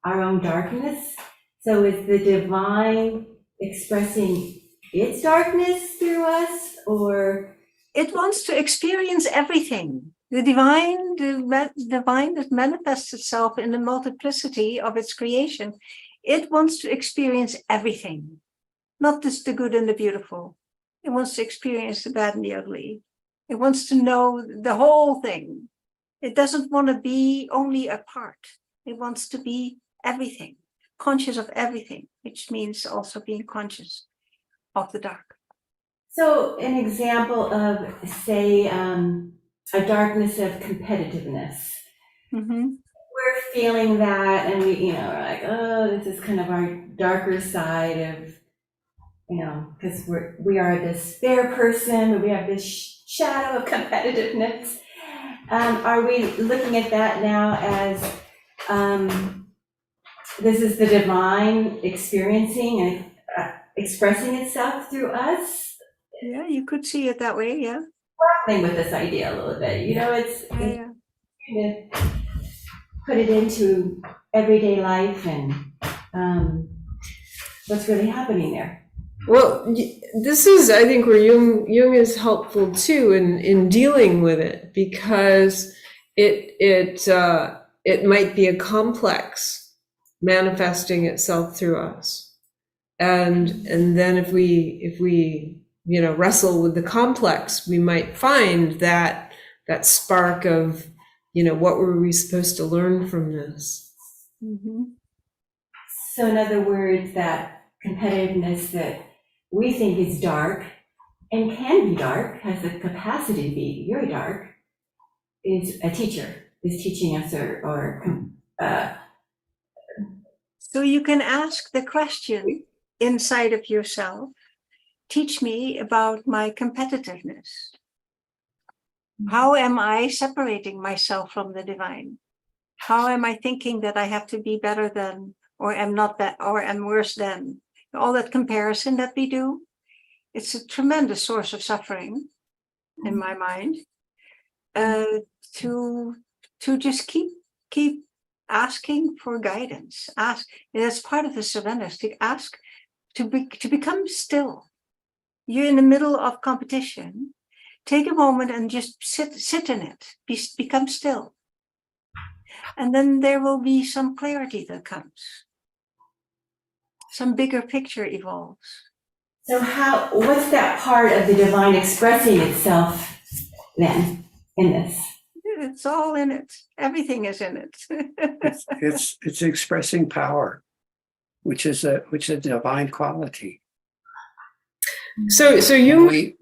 our own darkness. So is the divine expressing its darkness through us, or? It wants to experience everything. The divine that manifests itself in the multiplicity of its creation. It wants to experience everything, not just the good and the beautiful. It wants to experience the bad and the ugly. It wants to know the whole thing. It doesn't want to be only a part. It wants to be everything, conscious of everything, which means also being conscious of the dark. So an example of, say, a darkness of competitiveness. Mm-hmm. We're feeling that, and we're like, oh, this is kind of our darker side of, because we are a despair person, but we have this shadow of competitiveness. Are we looking at that now as this is the divine experiencing and expressing itself through us? Yeah, you could see it that way, yeah. Playing with this idea a little bit, it's Yeah. kind of put it into everyday life and what's really happening there. Well, this is, I think, where Jung is helpful too in dealing with it, because it might be a complex manifesting itself through us, and then if we wrestle with the complex, we might find that spark of what were we supposed to learn from this. Mm-hmm. So in other words, that competitiveness that we think is dark and can be dark, has the capacity to be very dark, is a teacher, is teaching us So you can ask the question inside of yourself, teach me about my competitiveness. How am I separating myself from the divine? How am I thinking that I have to be better than, or am not that, or am worse than? All that comparison that we do, it's a tremendous source of suffering in my mind. To just keep asking for guidance. Ask. That's part of the surrender. To ask to become still. You're in the middle of competition. Take a moment and just sit in it. Become still. And then there will be some clarity that comes. Some bigger picture evolves. So what's that part of the divine expressing itself then in this? It's all in it. Everything is in it. It's expressing power, which is a divine quality. So you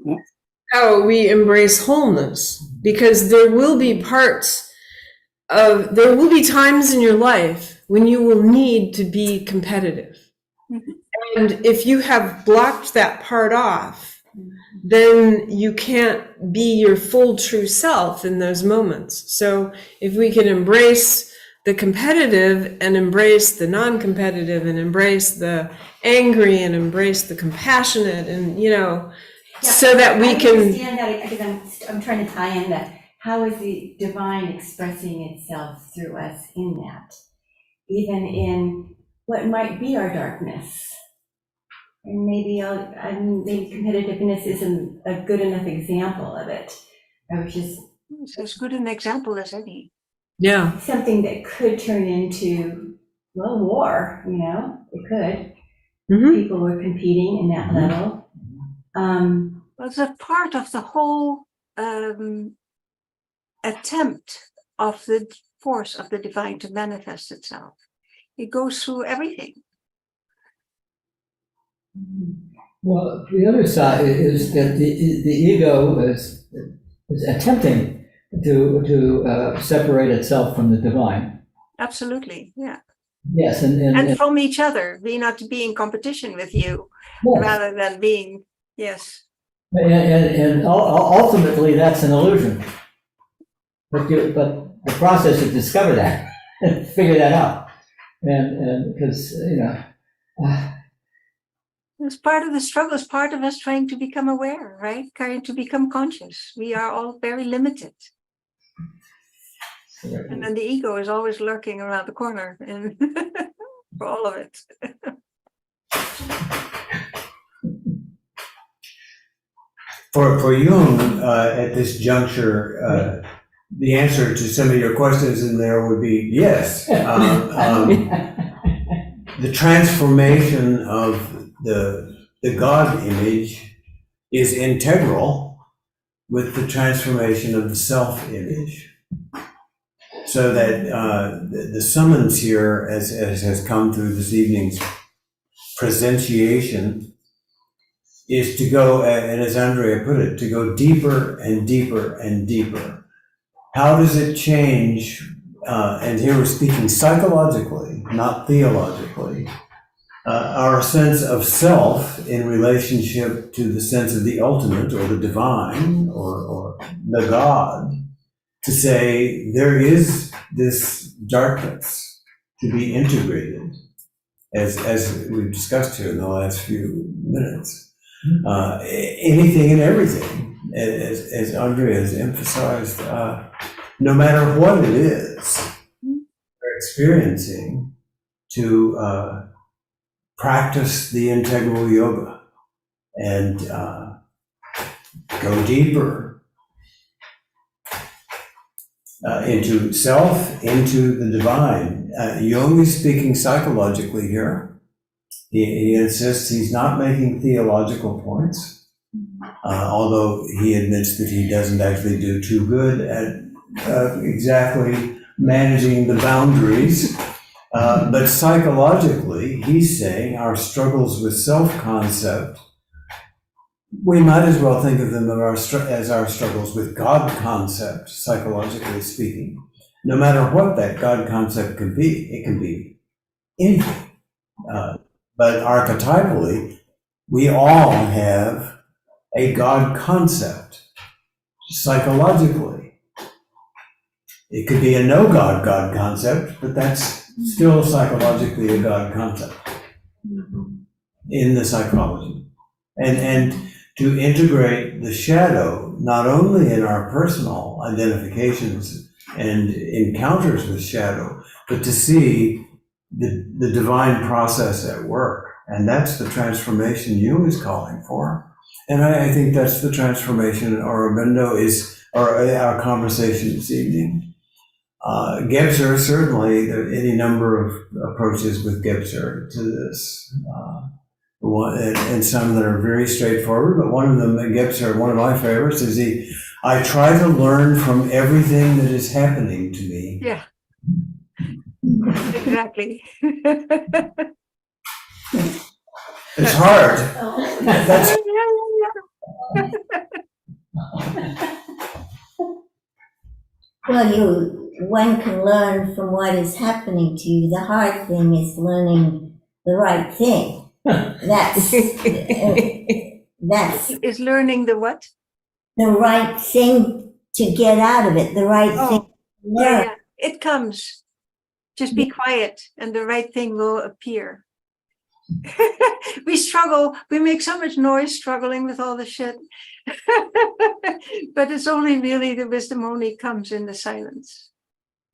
how we embrace wholeness, because there will be times in your life when you will need to be competitive. And if you have blocked that part off, then you can't be your full true self in those moments. So if we can embrace the competitive and embrace the non-competitive and embrace the angry and embrace the compassionate, and so that we can understand that, because I'm trying to tie in that. How is the divine expressing itself through us in that? Even in what might be our darkness. And maybe competitiveness isn't a good enough example of it. I was just It's as good an example as any. yeah. something that could turn into, well, war, it could. Mhm. People were competing in that level. Well, it's a part of the whole attempt of the force of the divine to manifest itself. It goes through everything. Well, the other side is that the ego is attempting to separate itself from the divine. Absolutely, yeah. Yes, And from each other. We not to be in competition with you, yes. rather than being, yes. And ultimately, that's an illusion. But the process to discover that, and figure that out, and because It's part of the struggle. It's part of us trying to become aware, right? Trying to become conscious. We are all very limited. And then the ego is always lurking around the corner and for all of it. For Jung, at this juncture, the answer to some of your questions in there would be yes. The transformation of the God image is integral with the transformation of the self image. So that the summons here, as has come through this evening's presentiation, is to go, and as Andrea put it, to go deeper and deeper and deeper. How does it change, and here we're speaking psychologically, not theologically, our sense of self in relationship to the sense of the ultimate or the divine or the God, to say there is this darkness to be integrated, as we've discussed here in the last few minutes. Anything and everything, as Andrea has emphasized, no matter what it is we're experiencing, to practice the integral yoga and go deeper into self, into the divine. Jung is speaking psychologically here. He insists he's not making theological points, although he admits that he doesn't actually do too good at exactly managing the boundaries. But psychologically, he's saying our struggles with self-concept, we might as well think of them as our struggles with God concept, psychologically speaking. No matter what that God concept can be, it can be anything. But archetypally, we all have a God concept, psychologically. It could be a no God concept, but that's still psychologically a God concept in the psychology. And to integrate the shadow, not only in our personal identifications and encounters with shadow, but to see the divine process at work. And that's the transformation Jung is calling for. And I think that's the transformation Aurobindo is, or our conversation this evening. Gebser, certainly, there are any number of approaches with Gebser to this. And some that are very straightforward, but one of them, Gebser, one of my favorites, is I try to learn from everything that is happening to me. Yeah. Exactly. It's hard. That's, Well, one can learn from what is happening to you. The hard thing is learning the right thing. That's Is learning the what? the right thing to get out of it, the right thing to learn. Yeah. It comes. Just be quiet and the right thing will appear. We struggle, we make so much noise struggling with all the shit. But it's only really the wisdom only comes in the silence.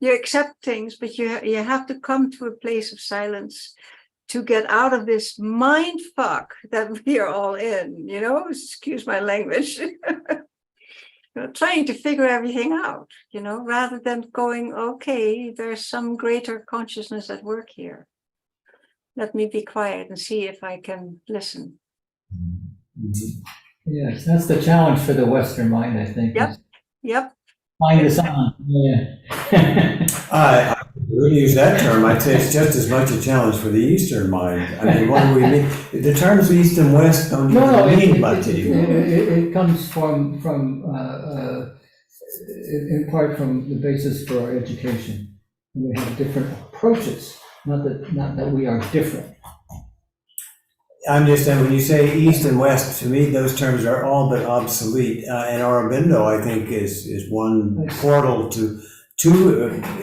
You accept things, but you have to come to a place of silence to get out of this mind fuck that we are all in, excuse my language. Trying to figure everything out, rather than going, okay, there's some greater consciousness at work here. Let me be quiet and see if I can listen. Yes, that's the challenge for the Western mind, I think. Yep. Find the sound. Yeah. I would use that term. I'd say it's just as much a challenge for the Eastern mind. I mean, what do we mean? The terms East and West don't mean much anymore. It comes from in part from the basis for our education. We have different approaches, not that we are different. I'm just saying, when you say East and West, to me, those terms are all but obsolete. And Aurobindo, I think, is one portal to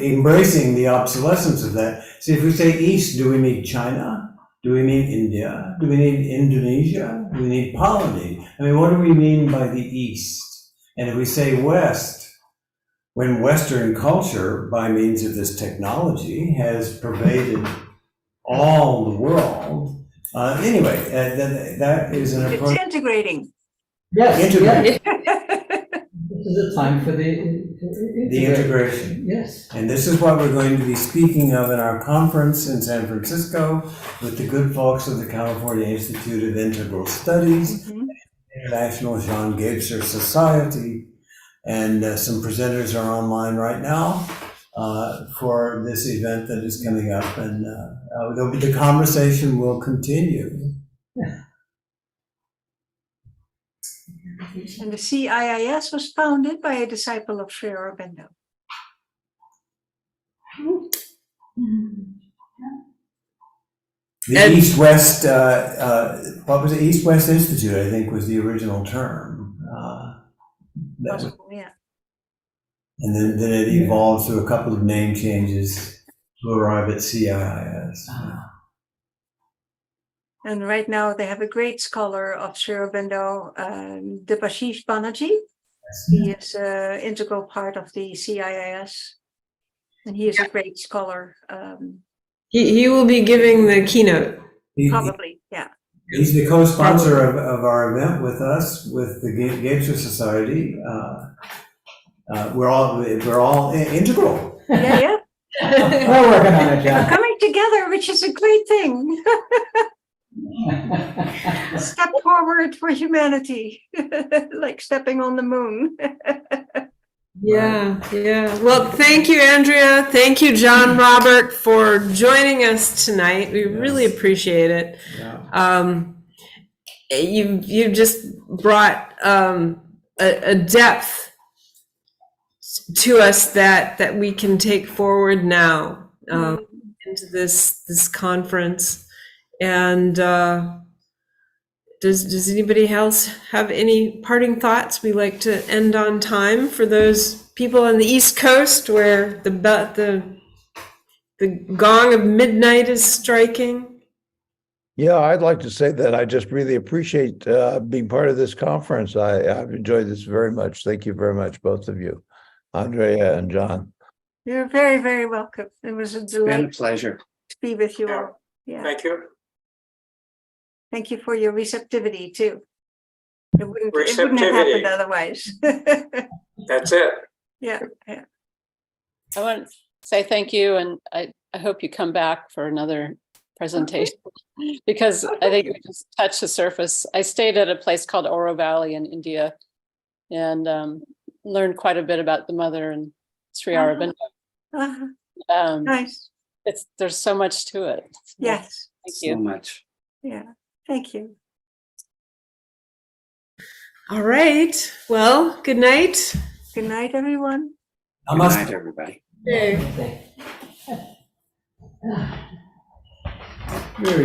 embracing the obsolescence of that. See, if we say East, do we mean China? Do we mean India? Do we mean Indonesia? Do we mean Polynesia? I mean, what do we mean by the East? And if we say West, when Western culture, by means of this technology, has pervaded all the world, anyway, that is an approach. It's integrating. Yes. Integrating. This is a time for the integration. Yes. And this is what we're going to be speaking of in our conference in San Francisco with the good folks of the California Institute of Integral Studies, International Jean Gebser Society, and some presenters are online right now for this event that is coming up, and the conversation will continue. And the CIIS was founded by a disciple of Sri Aurobindo. The East-West, what was it? East-West Institute, I think, was the original term. Possible, yeah. And then it evolved through a couple of name changes to arrive at CIIS. And right now they have a great scholar of Sri Aurobindo, Debashish Banerjee. He is an integral part of the CIIS. And he is a great scholar. He will be giving the keynote. Probably, yeah. He's the co-sponsor of our event with us, with the Gebser Society. We're all integral. Yeah. We're working on it, We're John. coming together, which is a great thing. Step forward for humanity, like stepping on the moon. Yeah. Well, thank you, Andrea. Thank you, John Robert, for joining us tonight. We really appreciate it. Yeah. You just brought a depth to us that we can take forward now into this conference, and Does anybody else have any parting thoughts? We like to end on time for those people on the East Coast where the gong of midnight is striking. Yeah, I'd like to say that I just really appreciate being part of this conference. I've enjoyed this very much. Thank you very much, both of you, Andrea and John. You're very, very welcome. It was a It's been a delight pleasure. to be with you all. Yeah. Thank you. Thank you for your receptivity too. It wouldn't have Receptivity. happened otherwise. That's it. Yeah, yeah. I want to say thank you, and I hope you come back for another presentation because I think we just touched the surface. I stayed at a place called Oro Valley in India and learned quite a bit about the mother and Sri Aurobindo. Uh-huh. Nice. There's so much to it. So, Yes. Thank So you. much. Yeah. Thank you. All right. Well, good night. Good night, everyone. Good night, everybody. Very